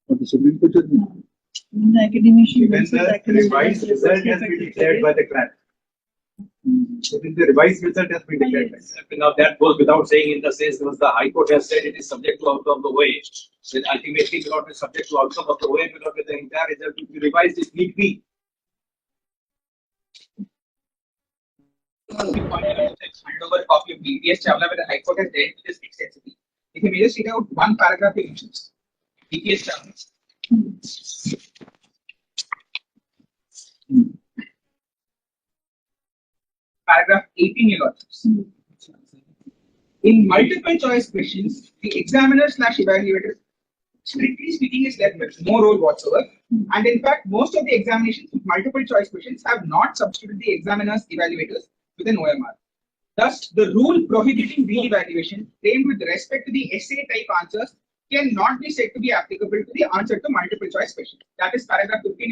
What the Supreme Court judgment? The academician. When the revised result has been declared by the CLAT. When the revised result has been declared by the CLAT. Now that goes without saying in the sense once the High Court has said it is subject to outcome of the way, then ultimately will not be subject to outcome of the way, will not be the entire result to be revised if need be. Hand over a copy of BPS Chawla where the High Court has dealt with this extensively. If you may just read out one paragraph he mentions. BPS Chawla. Paragraph 18, your lordships. In multiple choice questions, the examiner / evaluator strictly speaking, is left with no role whatsoever. And in fact, most of the examinations with multiple choice questions have not substituted the examiners evaluators with an OMR. Thus, the rule prohibiting re-evaluation framed with respect to the essay type answers cannot be said to be applicable to the answer to multiple choice questions. That is paragraph 15.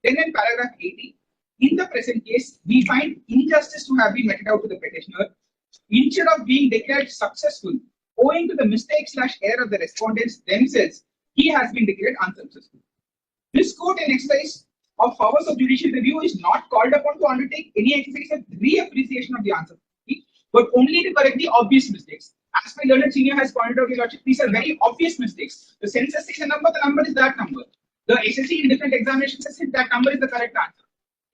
Then in paragraph 18, in the present case, we find injustice to have been meted out to the petitioner. Instead of being declared successful, owing to the mistake/error of the respondents themselves, he has been declared unsuccessful. This court, in exercise of powers of judicial review, is not called upon to undertake any exercise of reappreciation of the answer, but only to correct the obvious mistakes. As my learned senior has pointed out, Your Lordship, these are very obvious mistakes. The census is a number, the number is that number. The SSC in different examinations has said that number is the correct answer.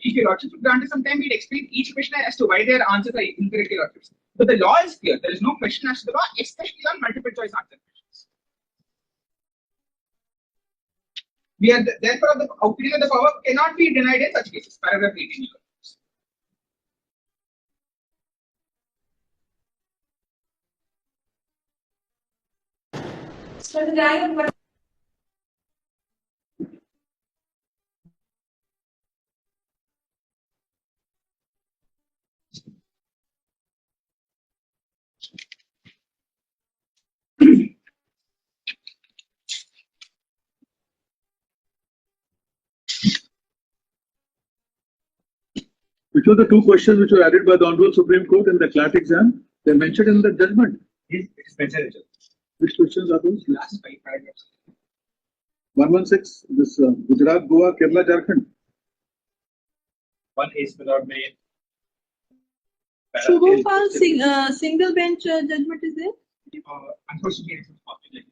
If Your Lordship would grant us some time, we'd explain each questioner as to why their answers are incorrect, Your Lordship. But the law is clear. There is no question as to the law, especially on multiple choice answer questions. We are therefore the opinion of the power cannot be denied in such cases. Paragraph 18. Which were the two questions which were added by the Honorable Supreme Court in the CLAT exam? They're mentioned in the judgment. It is mentioned. Which questions are those? Last 5 paragraphs. 116, this Gujarat, Goa, Kerala, Jharkhand. One is without made. Shubham, single bench judgment is there? Unfortunately, it's a copy.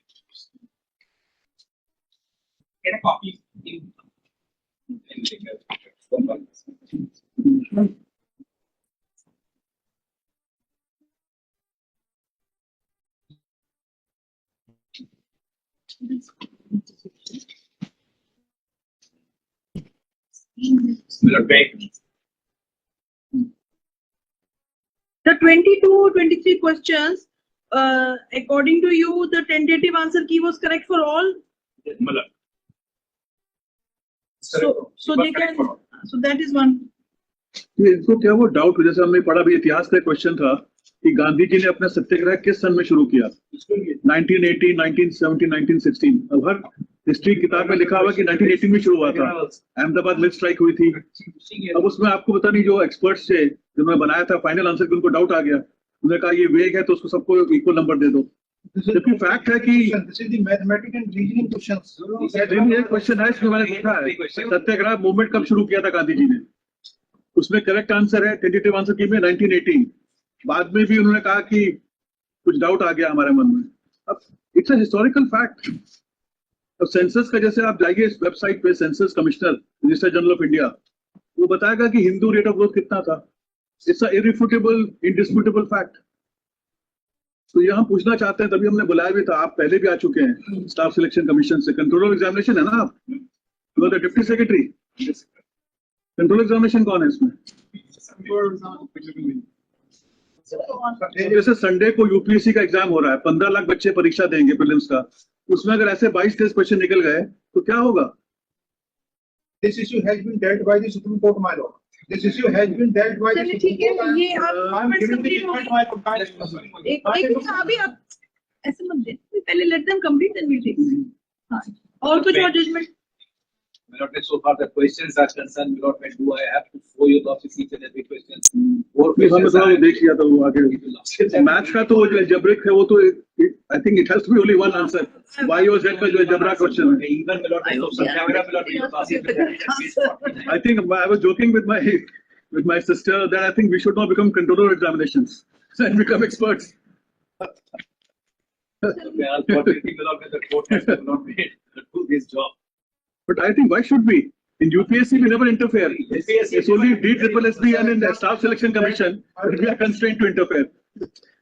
Get a copy. The 22, 23 questions, according to you, the tentative answer key was correct for all? So they can, so that is one. इनको क्या वो doubt हो, जैसे हमने पढ़ा भी इतिहास का क्वेश्चन था कि गांधी जी ने अपना सत्याग्रह किस सन में शुरू किया? 1918, 1917, 1916. अब हर हिस्ट्री किताब में लिखा हुआ कि 1918 में शुरू हुआ था, अहमदाबाद मिल स्ट्राइक हुई थी. अब उसमें आपको पता नहीं, जो एक्सपर्ट्स थे जिन्होंने बनाया था फाइनल आंसर, कि उनको डाउट आ गया, उन्होंने कहा ये वेग है तो उसको सबको इक्वल नंबर दे दो. जबकि फैक्ट है कि मैथमेटिकल रीजनिंग क्वेश्चंस ये क्वेश्चन है, इसमें मैंने देखा है सत्याग्रह मूवमेंट कब शुरू किया था गांधी जी ने. उसमें करेक्ट आंसर है टेंटेटिव आंसर की में 1918. बाद में भी उन्होंने कहा कि कुछ डाउट आ गया हमारे मन में. अब इट्स अ हिस्टोरिकल फैक्ट. अब सेंसस का, जैसे आप जाइए इस वेबसाइट पे, census commissioner register general of India, वो बताएगा कि हिंदू रेट ऑफ ग्रोथ कितना था. It's a irrefutable indisputable fact. तो ये हम पूछना चाहते हैं, तभी हमने बुलाया भी था. आप पहले भी आ चुके हैं स्टाफ सिलेक्शन कमीशन से. कंट्रोलर एग्जामिनेशन है ना आप? Deputy secretary. कंट्रोल एग्जामिनेशन कौन है इसमें? जैसे संडे को यूपीएससी का एग्जाम हो रहा है, 15 लाख बच्चे परीक्षा देंगे प्रीलिम्स का. उसमें अगर ऐसे 22 टेस्ट क्वेश्चन निकल गए तो क्या होगा? This issue has been dealt by the Supreme Court, my lord. This issue has been dealt by the Supreme Court. ये I'm giving the judgment, my lord. एक अभी आप ऐसे मत दे, पहले let them complete then we'll take. हाँ, और कुछ और judgement? So far the questions are concerned, do I have to follow your office each and every question? हमने थोड़ा देख लिया था वो आगे. मैथ्स का तो वो जो अलजेब्रिक है वो तो I think it has to be only one answer. Y और Z का जो अलजेब्रा क्वेश्चन है. I think I was joking with my sister that I think we should not become controller examinations and become experts. We are coordinating with the court has not made to do this job. But I think why should we? In UPSC we never interfere. It's only DSSSB and in the Staff Selection Commission that we are constrained to interfere.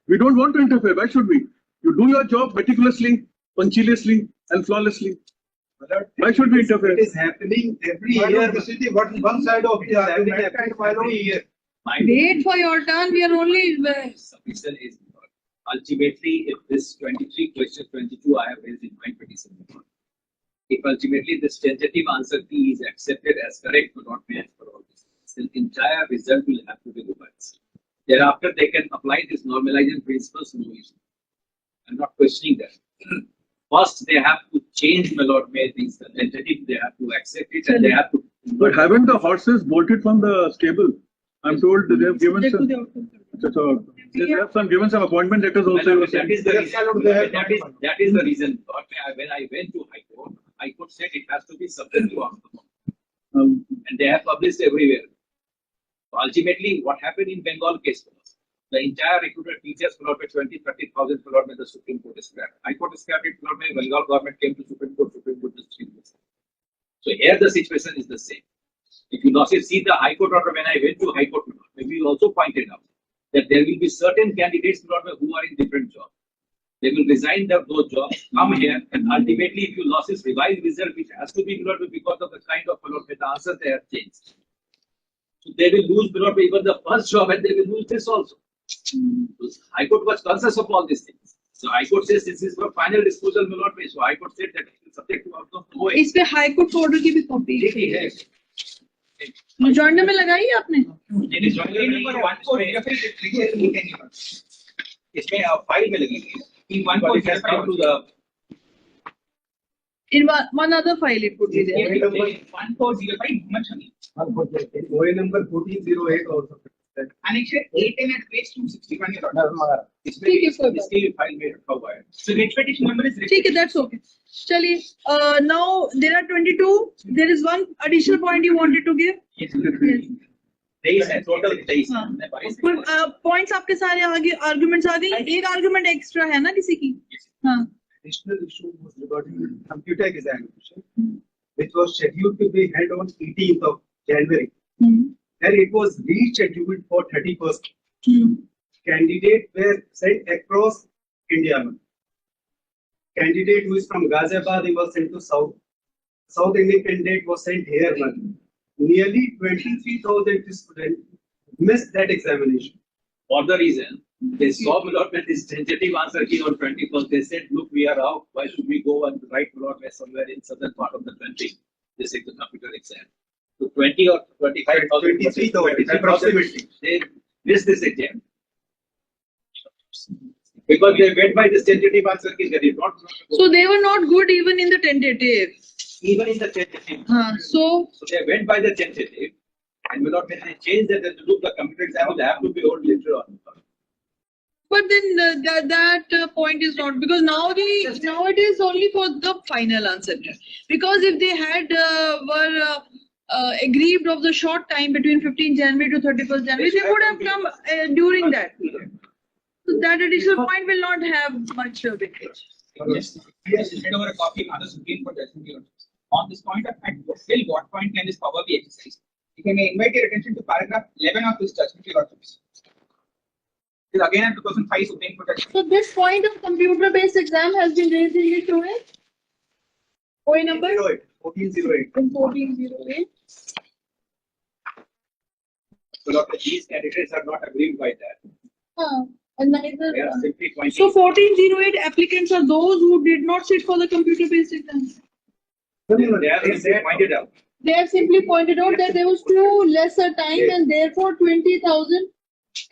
We don't want to interfere. Why should we? You do your job meticulously, punctiliously, and flawlessly. Why should we interfere? It is happening every year. This is the one side of the argument. Wait for your turn. We are only. ultimately, if this 23 question 22 I have raised in my petition, if ultimately this tentative answer key is accepted as correct but not matched for all this, the entire result will have to be revised. Thereafter, they can apply this normalization principles, no issue. I'm not questioning that. First, they have to change my lord may things, the tentative, they have to accept it and they have to. But haven't the horses bolted from the stable? I'm told that they have given some. They have given some appointment letters also. That is the reason. That is the reason. When I went to High Court said it has to be subject to outcome. And they have published everywhere. So ultimately, what happened in Bengal case was the entire recruited teachers followed by 20-30,000 followed by the Supreme Court scrapped. High Court scrapped it followed by Bengal government came to Supreme Court just 3 months. So here the situation is the same. If you not see the High Court order when I went to High Court, maybe you also pointed out that there will be certain candidates who are in different jobs. They will resign those jobs, come here, and ultimately, if you lost this revised result, which has to be because of the kind of the answer they have changed. So they will lose even the first job and they will lose this also. High Court was conscious of all these things. So High Court says this is for final disposal will not be. So High Court said that it is subject to outcome. इस पे high court order की भी copy है। Joinder में लगाई है आपने? इसमें फाइल में लगी है। In one other file it could be there. 1405 OA number 1408 also. Annexure 810 at page 261 your ठीक है कोई बात इसकी फाइल में रखा हुआ है। So the expectation number is ठीक है, that's okay. चलिए, now there are 22. There is one additional point you wanted to give. yes. 23 है टोटल 23 हाँ. Points आपके सारे आगे arguments आ गई. एक argument extra है ना किसी की? हाँ. Additional issue was regarding computer examination, which was scheduled to be held on 18th of January. And it was rescheduled for 31st. Candidates were sent across India. Candidate who is from Ghaziabad, he was sent to South. South Indian candidate was sent here. Nearly 23,000 students missed that examination. For the reason, they saw this tentative answer key on 21st. They said, look, we are out. Why should we go and write somewhere in southern part of the country? They take the computer exam. So 20 or 25,000, 23,000 approximately. They missed this exam. Because they went by this tentative answer key. They did not. So they were not good even in the tentative. Even in the tentative. So they went by the tentative. And when they change that, they look the computer exam will have to be held later on. but then that point is not, because now it is only for the final answer. Because if they had were aggrieved of the short time between 15 January to 31st January, they would have come during that period. So that additional point will not have much weightage. Yes, send over a copy of other Supreme Court judgment. On this point, at still what point can this power be exercised? You can invite your attention to paragraph 11 of this judgment. This is again a 2005 Supreme Court judgment. So this point of computer-based exam has been raised in it today? OA number? 1408. 1408. So these candidates are not aggrieved by that. And neither. They are simply pointing. So 1408 applicants are those who did not sit for the computer-based exam. They are simply pointed out. They have simply pointed out that there was too lesser time and therefore 20,000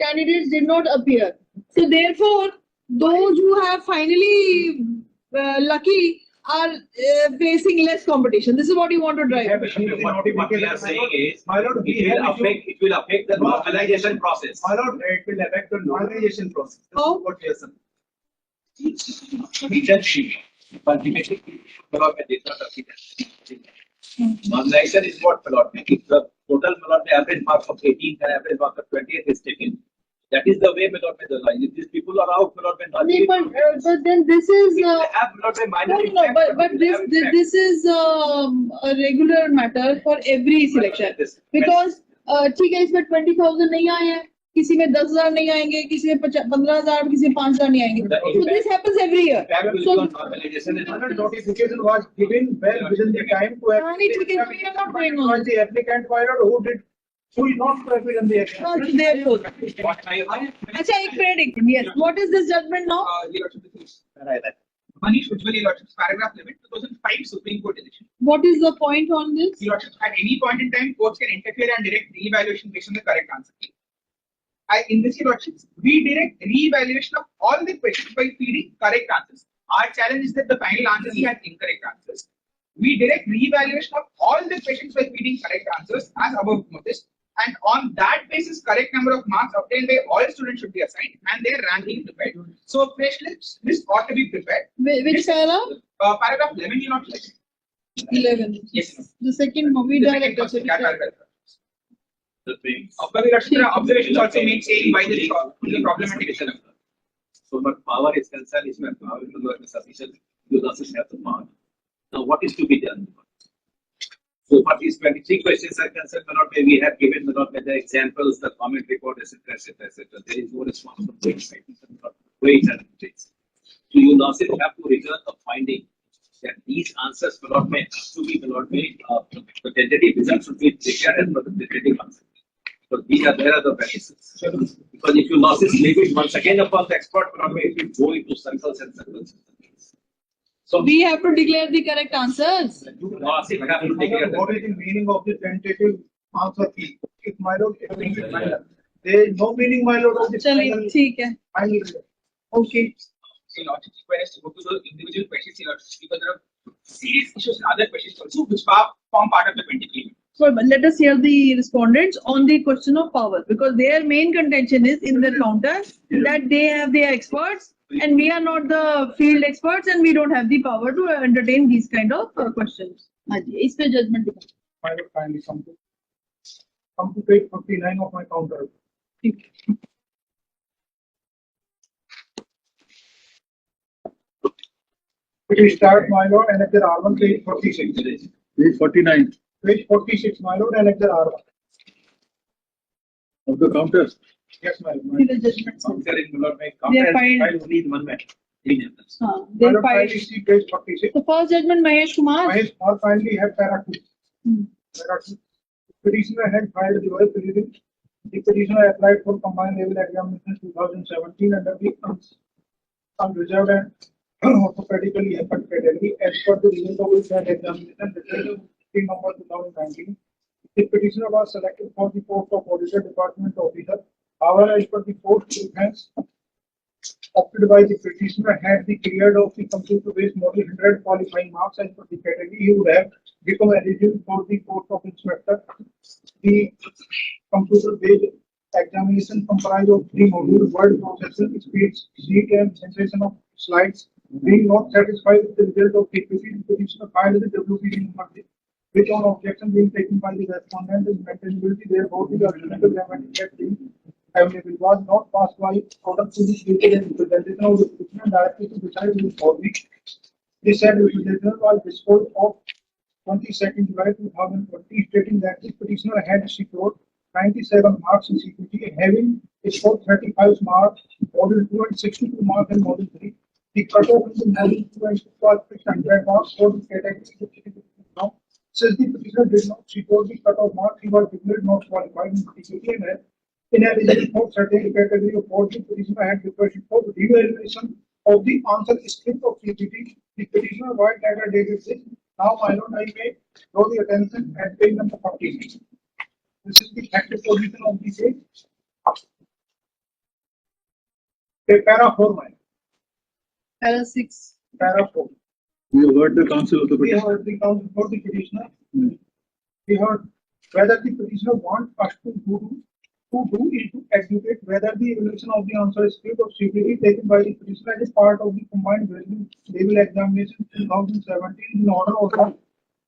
candidates did not appear. So therefore, those who have finally lucky are facing less competition. This is what you want to drive. What we are saying is, it will affect the normalization process. My lord, it will affect the normalization process. How? What we are saying. Ultimately, normalization is what allotment. If the total average mark of 18th and average mark of 20th is taken, that is the way allotment is aligned. If these people are out, allotment But then this is this is a regular matter for every selection, because ठीक है इसमें 20,000 नहीं आए हैं, किसी में 10,000 नहीं आएंगे, किसी में 15,000, किसी में 5,000 नहीं आएंगे. So this happens every year. So Notification was given well within the time to we are not going on. the applicant who did who is not present in the exam. So therefore, अच्छा एक minute yes. What is this judgment now? Manish Ujjwal Lordships, paragraph 11, 2005 Supreme Court decision. What is the point on this? Lordships, at any point in time, courts can interfere and direct re-evaluation based on the correct answer. In this Lordships, we direct re-evaluation of all the questions by feeding correct answers. Our challenge is that the final answer he had incorrect answers. We direct re-evaluation of all the questions by feeding correct answers as above noticed. And on that basis, correct number of marks obtained by all students should be assigned and their ranking prepared. So, fresh list ought to be prepared. Which paragraph? Paragraph 11, you not like. 11. Yes. The second movie director. Observations also make saying why this is problematic. So, but power is concerned is when power is sufficient, you also have the power. Now, what is to be done? So, for these 23 questions are concerned, we have given the examples, the comment report, etc., etc., etc. There is no response from the side. Wait and please. So, you also have to return a finding that these answers have to be the tentative results should be declared for the tentative answer. So, there are the balances. Because if you lost this leave it once again upon the expert, it will go into circles and circles. So we have to declare the correct answers. What is the meaning of the tentative answer key? If my lord, there is no meaning, my lord, of the final. Okay. So, logic requires to go to the individual questions because there are serious issues and other questions also which form part of the 23. So let us hear the respondents on the question of power, because their main contention is in the counter that they have their experts and we are not the field experts and we don't have the power to entertain these kind of questions. Is the judgment? I will kindly come to page 49 of my counter. It will start, my lord, and if there are one page 46. Page 49 Page 46, my lord, and if there are one. of the counter. Yes, my lord. The judgment. They are filed. They are filed. Page 46. The first judgment, Mahesh Kumar. Mahesh Kumar finally had para 2. Para 2. Petitioner had filed the lower proceeding. The petitioner applied for combined level examination 2017 under the unreserved and orthopedically effort category as per the result of his examination dated November 2019. The petitioner was selected for the post of auditor department officer. However, as per the post defense opted by the petitioner had the period of the computer-based model 100 qualifying marks as per the category, he would have become eligible for the post of inspector. The computer-based examination comprised of 3 modules: word processing, speech, sheet, and sensation of slides. Being not satisfied with the result of PPT, the petitioner filed the WPD number, which on objection being taken by the respondent is maintainability, therefore the alternative remedy available was not passed by order to the stated and representation of the petitioner directly to decide with body. The said representation was disposed of 22nd July 2020, stating that the petitioner had secured 97 marks in CPT, having scored 35 marks, module 2 and 62 marks in module 3. The cutoff in the module 2 and 6 was 600 marks for the category. Now, since the petitioner did not secure the cutoff marks, he was declared not qualified in CPT and ineligible for certain category of what the petitioner had requested for revaluation of the answer script of CPT. The petitioner white data dated this. Now, my lord, I may draw the attention at page number 46. This is the active position of the case. Para 4, my Para 6. Para 4. We have heard the counsel of the We petitioner. heard the counsel for the petitioner. We heard whether the petitioner wants us to do is to educate whether the evaluation of the answer script of CPT taken by the petitioner as part of the combined level examination 2017 in order or not,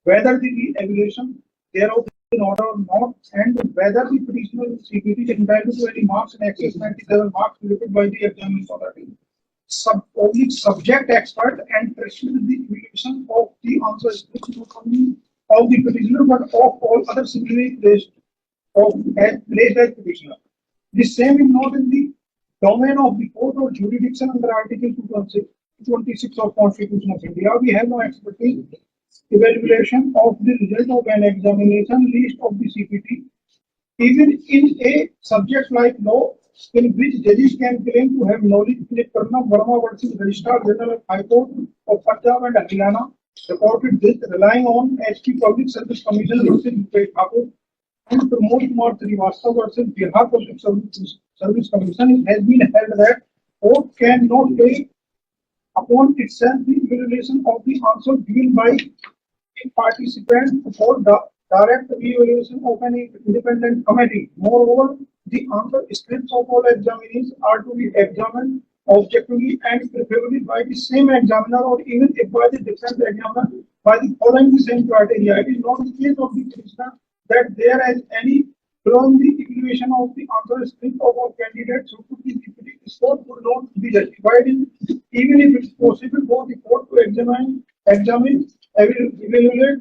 whether the evaluation thereof in order or not, and whether the petitioner CPT is entitled to any marks in excess 97 marks related by the examining authority. Only subject expert and proceed with the evaluation of the answer script not only of the petitioner but of all other similarly placed as petitioner. The same is not in the domain of the court or jurisdiction under Article 226 of Constitution of India. We have no expertise. Evaluation of the result of an examination, list of the CPT, Even in a subject like law, in which judges can claim to have knowledge, Pranab Verma versus Registrar General of High Court of Punjab and Haryana reported this, relying on HP Public Service Commission versus Rupesh Thakur and Pramod Kumar Srivastava versus Bihar Public Service Commission. It has been held that court cannot take upon itself the evaluation of the answer given by a participant for the direct evaluation of an independent committee. Moreover, the answer scripts of all examinees are to be examined objectively and preferably by the same examiner, or even if by the different examiner, by the following the same criteria. It is not the case of the petitioner that there is any flaw in the evaluation of the answer script of a candidate, so to the score would not be justified in, even if it's possible for the court to examine, evaluate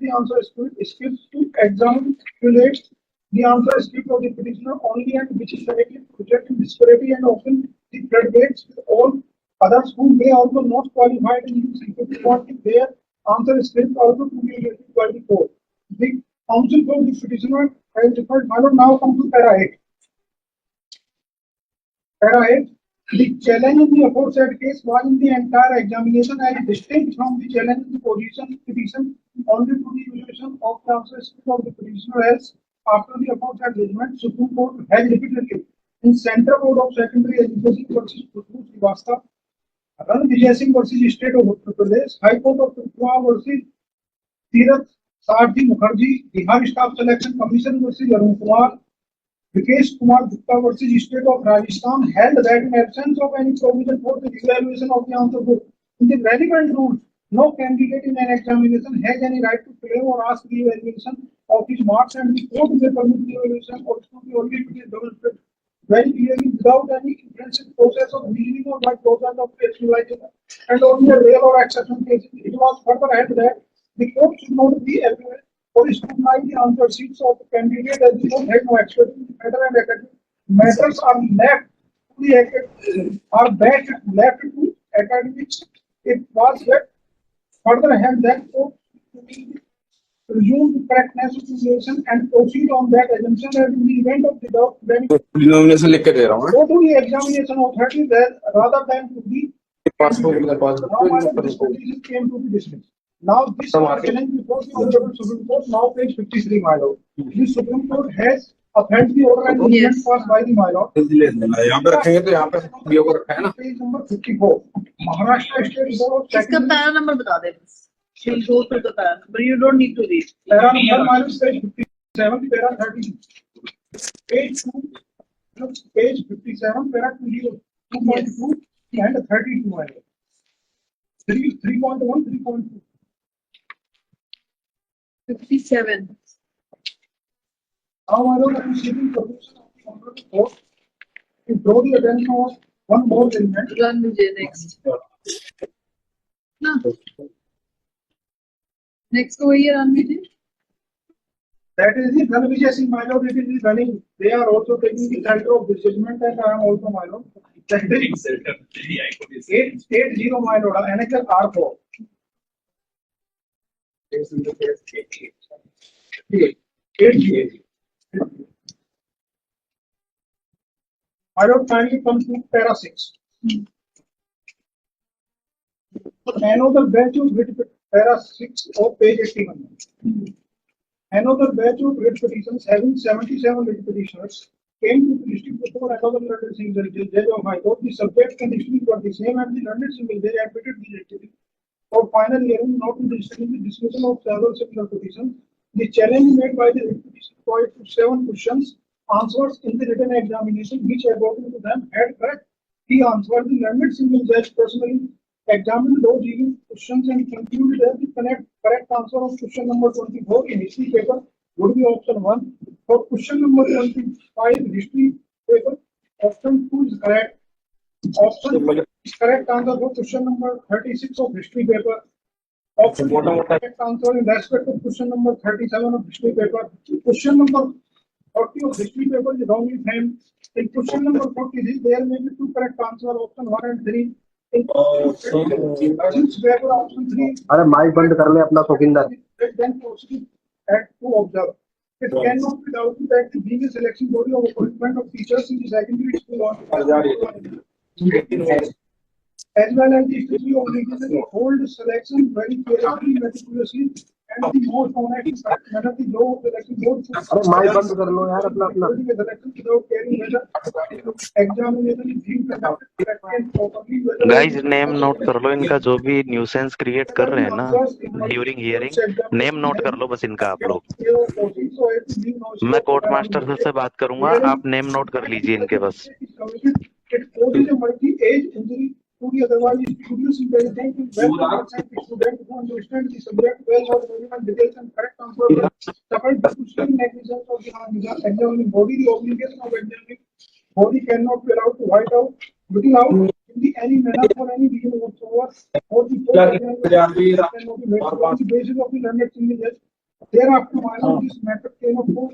the answer scripts to examine, evaluate the answer script of the petitioner only, and which is directly projecting disparity and often the floodgates with all others who may also not qualified in this want their answer script also to be evaluated by the court. The counsel for the petitioner has referred. Now come to para 8. Para 8. The challenge in the aforesaid case was in the entire examination as distinct from the challenge in the petition only to the evaluation of the answer script of the petitioner, as after the aforesaid judgment, Supreme Court has repeatedly in Central Board of Secondary Education versus Pramod Srivastava, Ran Vijay Singh versus State of Uttar Pradesh, High Court of Tripura versus Tirath Sarji Mukherjee, Bihar Staff Selection Commission versus Arun Kumar, Vikesh Kumar Gupta versus State of Rajasthan, held that in absence of any provision for the evaluation of the answer book in the relevant rules, no candidate in an examination has any right to claim or ask the evaluation of his marks, and the court may permit the evaluation or to be only to be demonstrated very clearly without any intensive process of reasoning or by process of rationalization, and only a rare or exception cases. It was further held that the court should not be evaluated or scrutinize the answer sheets of the candidate as the court had no expertise in the matter, and academic matters are left to the left to academics. It was yet further held that court presume the correctness of the situation and proceed on that assumption that in the event of the doubt, then go to the examination authority there rather than to the came to be dismissed. Now this challenge before the Honorable Supreme Court, now page 53, my lord. The Supreme Court has upheld the order and judgment passed by the my lord. Page number 54. Maharashtra State Board of इसका para number बता दे बस. She'll go to the para number. You don't need to read. Para number minus page 57, para 30. Page 2, page 57, para 2.2 and 32. 3.1, 3.2. 57. Now, I don't appreciate the position of the Honorable Court to draw the attention of one more element. Run Vijay next. No. Next over here, Run Vijay. That is the Ran Vijay Singh, my lord. It is running. They are also taking the center of this judgment, and I am also, my lord. That is 880, my lord. Annexure R4. 880. I don't finally come to para 6. Another batch of writ para 6 of page 81. Another batch of writ petitions having 77 writ petitioners came to the district before another learned single judge of High Court. The subject and history were the same, and the learned single judge admitted the activity for final hearing, not to discussing the dismissal of several similar petitions. The challenge made by the writ petition required 7 questions. Answers in the written examination, which according to them had correct. He answered. The learned single judge personally examined those given questions and concluded that the correct answer of question number 24 in history paper would be option 1. For question number 25 history paper, option 2 is correct. Option is correct answer for question number 36 of history paper. Option correct answer in respect of question number 37 of history paper. Question number 40 of history paper is wrongly framed. In question number 43, there may be 2 correct answers, option 1 and 3. In paper, option 3. अरे mic बंद कर ले अपना शौकीनदार. Then proceed at to observe. It cannot be doubted that the being a selection body of appointment of teachers in the secondary school on as well as the history of regional hold selection very carefully, meticulously, and the most honest manner the law of selection board should holding a selection without caring whether examination is being conducted correctly and properly, whether guys name note कर लो इनका जो भी nuisance create कर रहे हैं ना during hearing name note कर लो बस इनका आप लोग मैं कोर्ट मास्टर से बात करूंगा आप नेम नोट कर लीजिए इनके बस it causes a multi-age injury to the otherwise studious intelligent student who understand the subject well or relevant details and correct answer will suffer due to sheer negligence of the examining body. The obligation of examining body cannot be allowed to white out in the any manner for any reason whatsoever, or the cannot be made on the basis of the learned changes. Thereafter, my lord, this matter came up for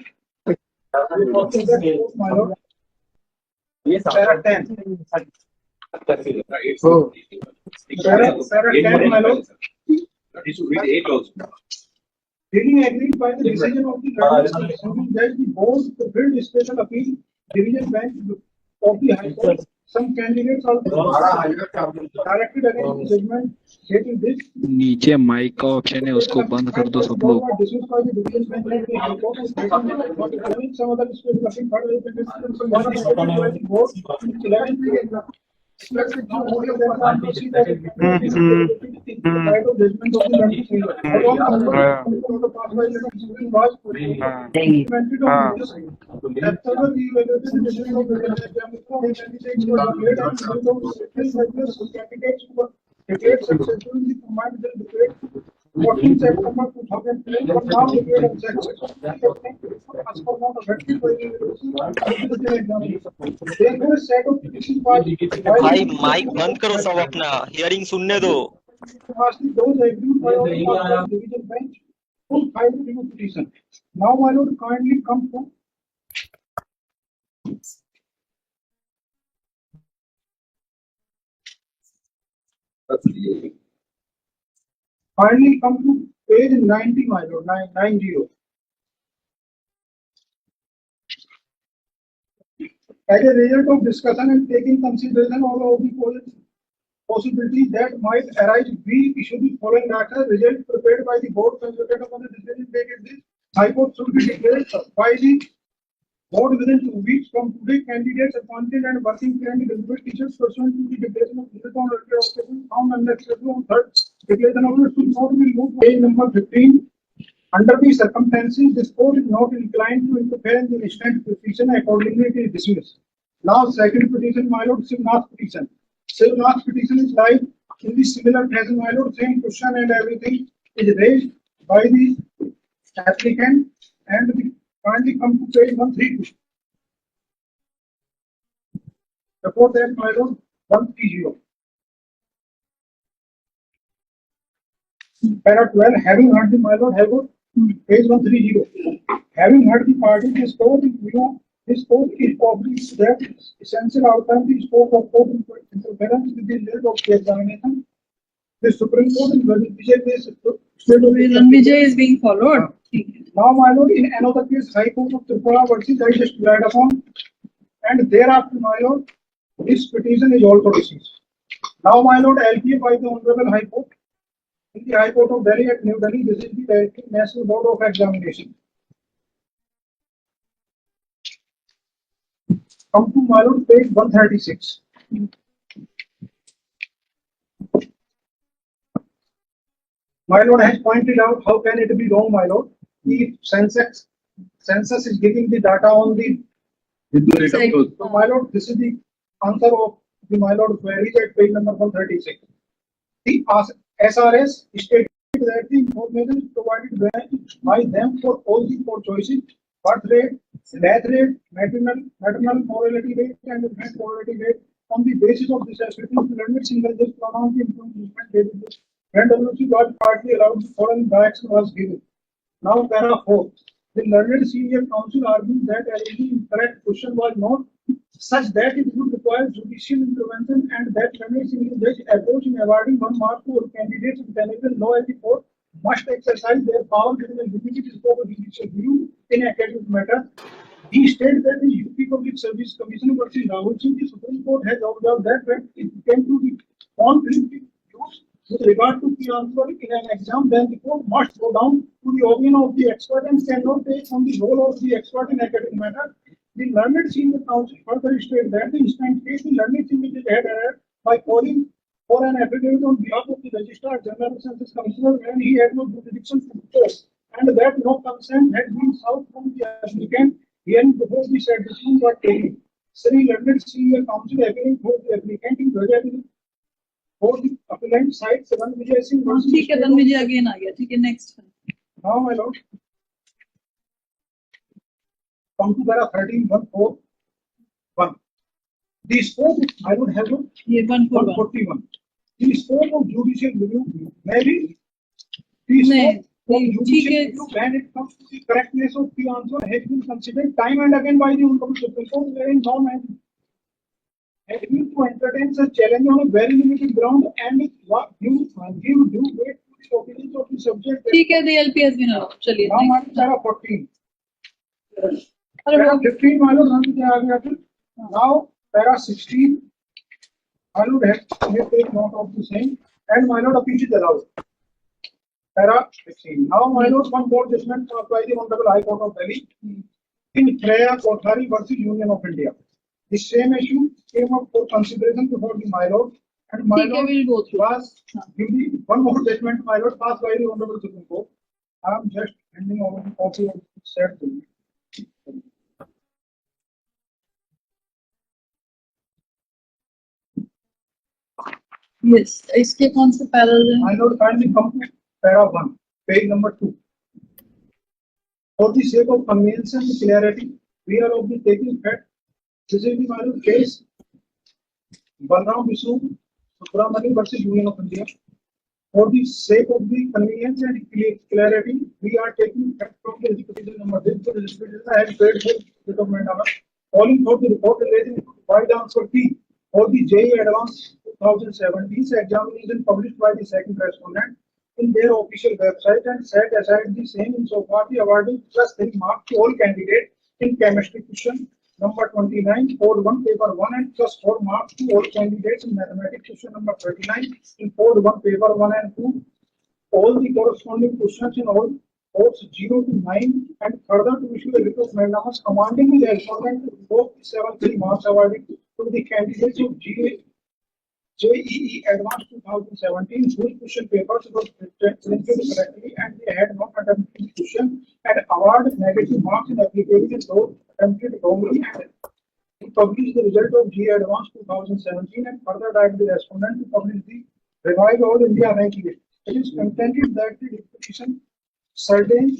my lord. Para 10. Para 10, my lord. Being agreed by the decision of the judge, the board fulfilled special appeal division bench of the High Court. Some candidates are directed against the judgment stating this. नीचे mic का option है उसको बंद कर दो सब लोग. Dismissed by the division bench of the High Court. Some other special appeal by the board. Working September 2010 but now declared unsuccessful as per not affected by the therefore set of petition भाई mic बंद करो सब अपना hearing सुनने दो. those agreed by the division bench full filed the petition. Now my lord kindly come to finally come to page 90, my lord, 990. As a result of discussion and taking consideration all of the possibilities that might arise, we issue the following letter. Result prepared by the board consulted upon the decision dated this. High Court should be declared by the board within 2 weeks from today. Candidates appointed and working and graduate teachers pursuant to the declaration of result on earlier occasion found unacceptable on third declaration of it should not be moved. Page number 15. Under these circumstances, this court is not inclined to interfere in the instant petition. Accordingly, it is dismissed. Now, second petition, my lord, Sivnath petition. Sivnath petition is like in the similar fashion, my lord, same question and everything is raised by the applicant and the kindly come to page 132. Before that, my lord, 130. Para 12, having heard the my lord, page 130. Having heard the party, this court is probably that essential outcome the scope of court interference with the result of the examination. The Supreme Court in Vijay is being followed. Now, my lord, in another case, High Court of Tripura versus I just relied upon, and thereafter, my lord, this petition is also dismissed. Now, my lord, LPA by the Honorable High Court. In the High Court of Delhi at New Delhi, this is the National Board of Examination. Come to my lord, page 136. My lord has pointed out how can it be wrong, my lord. The census is giving the data on the. So, my lord, this is the answer of the my lord queries at page number 136. The SRS stated that the information is provided by them for all the four choices: birth rate, death rate, maternal mortality rate, and infant mortality rate. On the basis of this assessment, the learned single just pronounced the improvement rate. When WC was partly allowed, the following direction was given. Now, para 4. The learned senior counsel argued that the incorrect question was not such that it would require judicial intervention and that learned senior judge approach in awarding 1 mark to candidates in Canadian law as the court must exercise their power within a limited scope of judicial review. in academic matter. He stated that the UP Public Service Commission versus Rahul Singh, the Supreme Court has observed that when it came to the conflict used with regard to the answer in an exam, then the court must go down to the opinion of the expert and cannot take on the role of the expert in academic matter. The learned senior counsel further stated that the instant case, the learned senior judge had erred by calling for an affidavit on behalf of the Registrar General Census Commissioner, and he had no jurisdiction to propose, and that no consent had been sought from the applicant. Hearing before the said decision was taken. Sri London Senior Counsel appearing for the applicant in Rajat for the appellant side Saran Vijay Singh. ठीक है, then Vijay again आ गया. ठीक है, next. Now my lord, come to para 13.141. The scope I would have ये 141. The scope of judicial review may be the scope. ठीक है. When it comes to the correctness of the answer has been considered time and again by the Honorable Supreme Court, wherein no man has been to entertain such challenge on a very limited ground and what give due weight to the opinions of the subject. ठीक है, the LP has been allowed. चलिए. Now my para 14. Para 15 मालूम हम क्या आ गया फिर. Now para 16 मालूम है. ये take note of the same and my lord appeal is allowed. Para 16. Now, my lord, one more judgment by the Honorable High Court of Delhi in Freya Kothari versus Union of India. The same issue came up for consideration before the my lord, and my lord was given one more judgment, my lord, passed by the Honorable Supreme Court. I am just handing over the copy of the said to you. Yes, इसके कौन से parallel हैं? My lord, kindly come to para 1, page number 2. For the sake of convenience and clarity, we are of the taking fact. This is the value case Balram Vishnu Subramani versus Union of India. For the sake of the convenience and clarity, we are taking fact from the registration number. This registration has paid for document number. Calling for the report relating to the answer P for the JE Advance 2017 examination published by the second correspondent in their official website and set aside the same insofar the awarding plus 3 marks to all candidates in chemistry question number 29, Code 1, paper 1 and plus 4 marks to all candidates in mathematics question number 39 in Code 1, paper 1 and 2. All the corresponding questions in all codes 0 to 9 and further to issue a report mandamus commanding the respondent to revoke the 7 3 marks awarded to the candidates of JEE Advanced 2017, whose question papers were printed correctly and they had not attempted the question and award negative marks in application those attempted wrongly and publish the result of JEE Advanced 2017 and further direct the respondent to publish the revised All India ranking list. It is contended that the repetition certain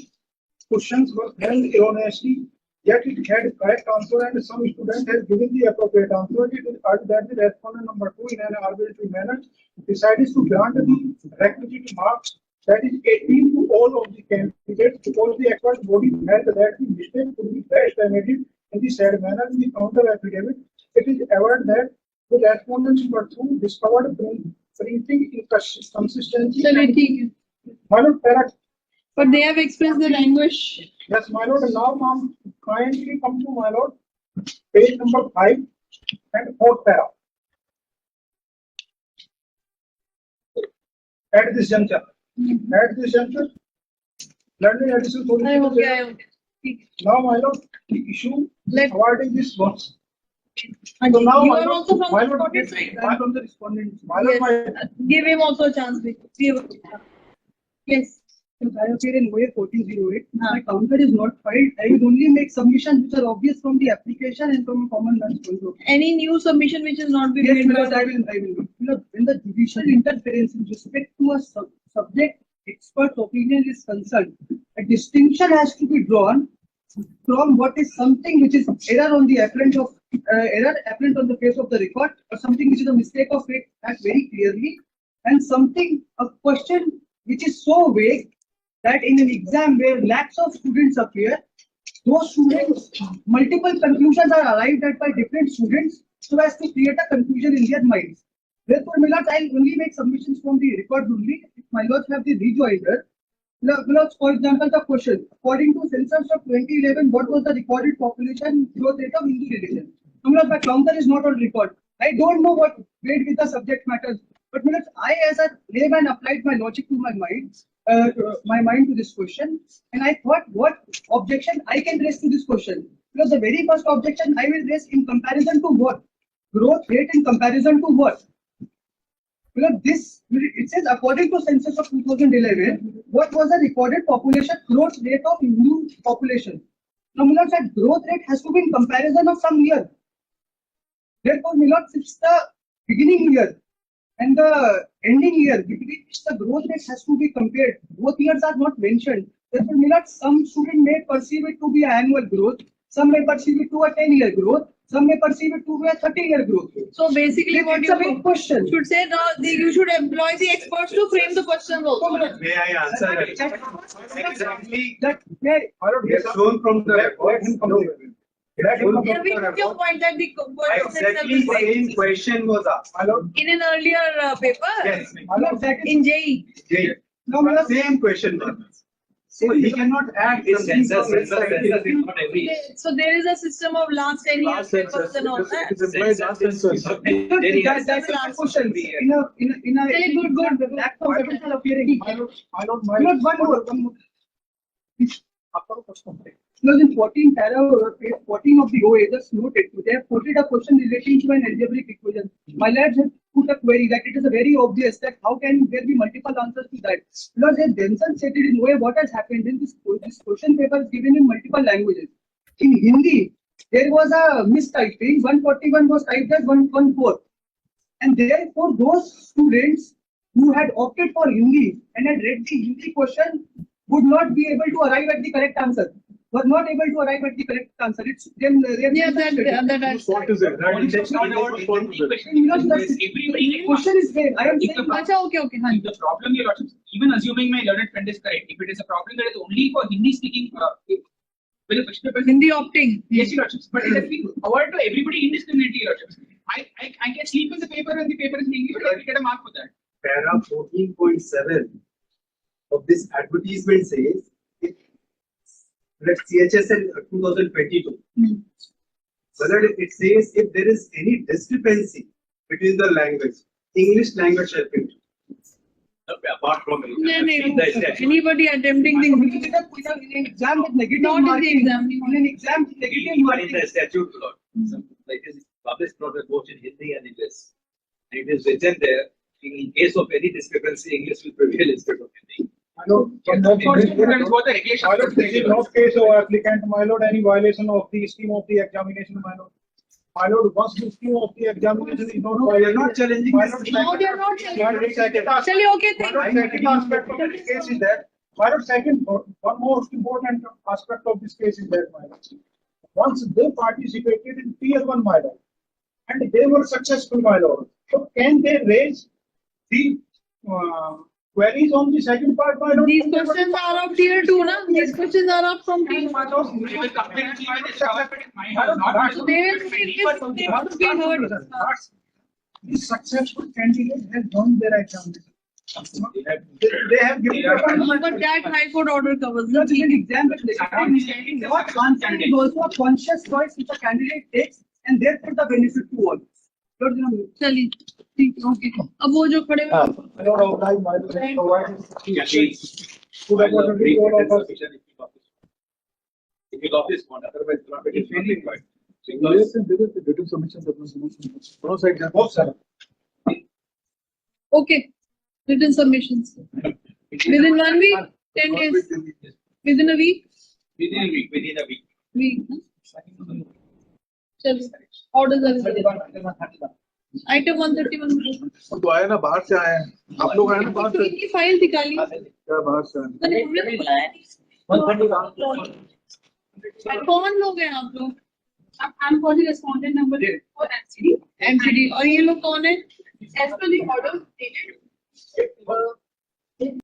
questions were held erroneously, yet it had correct answer and some student has given the appropriate answer. It is urged that the respondent number 2 in an arbitrary manner decided to grant the requisite marks, that is 18 to all of the candidates, because the expert body held that the mistake could be best remedied in the said manner in the counter affidavit. It is averred that the respondent number 2 discovered printing inconsistency. But they have expressed their anguish. Yes, my lord. Now, ma'am, kindly come to my lord, page number 5 and 4th para. At this juncture, learned additional solicitor. Now, my lord, the issue awarding this once. So now, you my are lord, also from my the lord, respondent side. I am from the respondent. My Yes. lord, Give him also a chance. Yes. I appear in OA 1408. My counter is not filed. I will only make submissions which are obvious from the application and from a common man's point of view. Any new submission which is not been Yes, made? because I will. When the judicial interference in respect to a subject expert's opinion is concerned, a distinction has to be drawn from what is something which is error on the apparent on the face of the record, or something which is a mistake of fact very clearly, and something, a question which is so vague that in an exam where lakhs of students appear, those students, multiple conclusions are arrived at by different students so as to create a confusion in their minds. Therefore, my lords, I will only make submissions from the record only. If my lords have the rejoinder For example, the question, according to census of 2011, what was the recorded population growth rate of Hindu religion? My counter is not on record. I don't know what weight with the subject matters, but I as a layman applied my logic to my mind to this question, and I thought what objection I can raise to this question. Because the very first objection I will raise in comparison to what? Growth rate in comparison to what? Because it says according to census of 2011, what was the recorded population growth rate of Hindu population? Now, that growth rate has to be in comparison of some year. Therefore, it's the beginning year and the ending year between which the growth rate has to be compared. Both years are not mentioned. Therefore, some student may perceive it to be an annual growth, some may perceive it to a 10-year growth, some may perceive it to be a 30-year growth. So basically, what it's a big question. Should say now you should employ the experts to frame the question also. May I answer that? Exactly. That may shown from the record. Yeah, we took your point that the Exactly same question was asked. in an earlier paper. Yes. In JE. No, same question was asked. So he cannot add the census is not every. So there is a system of last 10 years papers and all that. It is implied last census. That's a question. In a good platform that is appearing. One more. Because in 14 of the OA, just noted, they have quoted a question relating to an algebraic equation. My lads have put a query that it is a very obvious that how can there be multiple answers to that? Because they themselves stated in OA what has happened in this question paper is given in multiple languages. In Hindi, there was a mistyping, 141 was typed as 114. And therefore, those students who had opted for Hindi and had read the Hindi question would not be able to arrive at the correct answer. Were not able to arrive at the correct answer. It's then yeah, that What is it? The question is there. I am saying. Okay. The problem here, even assuming my learned friend is correct, if it is a problem that is only for Hindi speaking, Hindi opting. Yes, your lordships. But it has been awarded to everybody indiscriminately, your lordships. I can sleep in the paper and the paper is in English, I will get a mark for that. Para 14.7 of this advertisement says that CHSL 2022. Whether it says if there is any discrepancy between the language, English language shall continue. Apart from anybody attempting the exam with negative marking. In an exam with negative marking. The statute, Lord. It is published from the both in Hindi and English. It is written there. In case of any discrepancy, English will prevail instead of Hindi. My lord, this is not case of applicant, my lord, any violation of the scheme of the examination, my lord. My lord, once the scheme of the examination is not we are not challenging this. No, they are not challenging. Second aspect of this case is that, my lord, second, one most important aspect of this case is that, my lord, once they participated in tier 1, my lord, and they were successful, my lord, so can they raise the queries on the second part, my lord? These questions are of tier 2, na? These questions are up from tier 1. They will completely They must be heard. The successful candidate has done their examination. They have given But that High Court order covers Not the in an exam with what answer is also a conscious choice which a candidate takes and therefore the benefit to all. चलिए ठीक है okay अब वो जो खड़े okay written submissions within 1 week 10 days within a week चलिए orders are item 131 तो आए ना बाहर से आए हैं आप लोग आए ना बाहर से इनकी फाइल निकाली क्या बाहर से आए मैंने हमने तो बुलाया नहीं कौन लोग हैं आप लोग I'm for the respondent number 4 MCD और ये लोग कौन है as per the order stated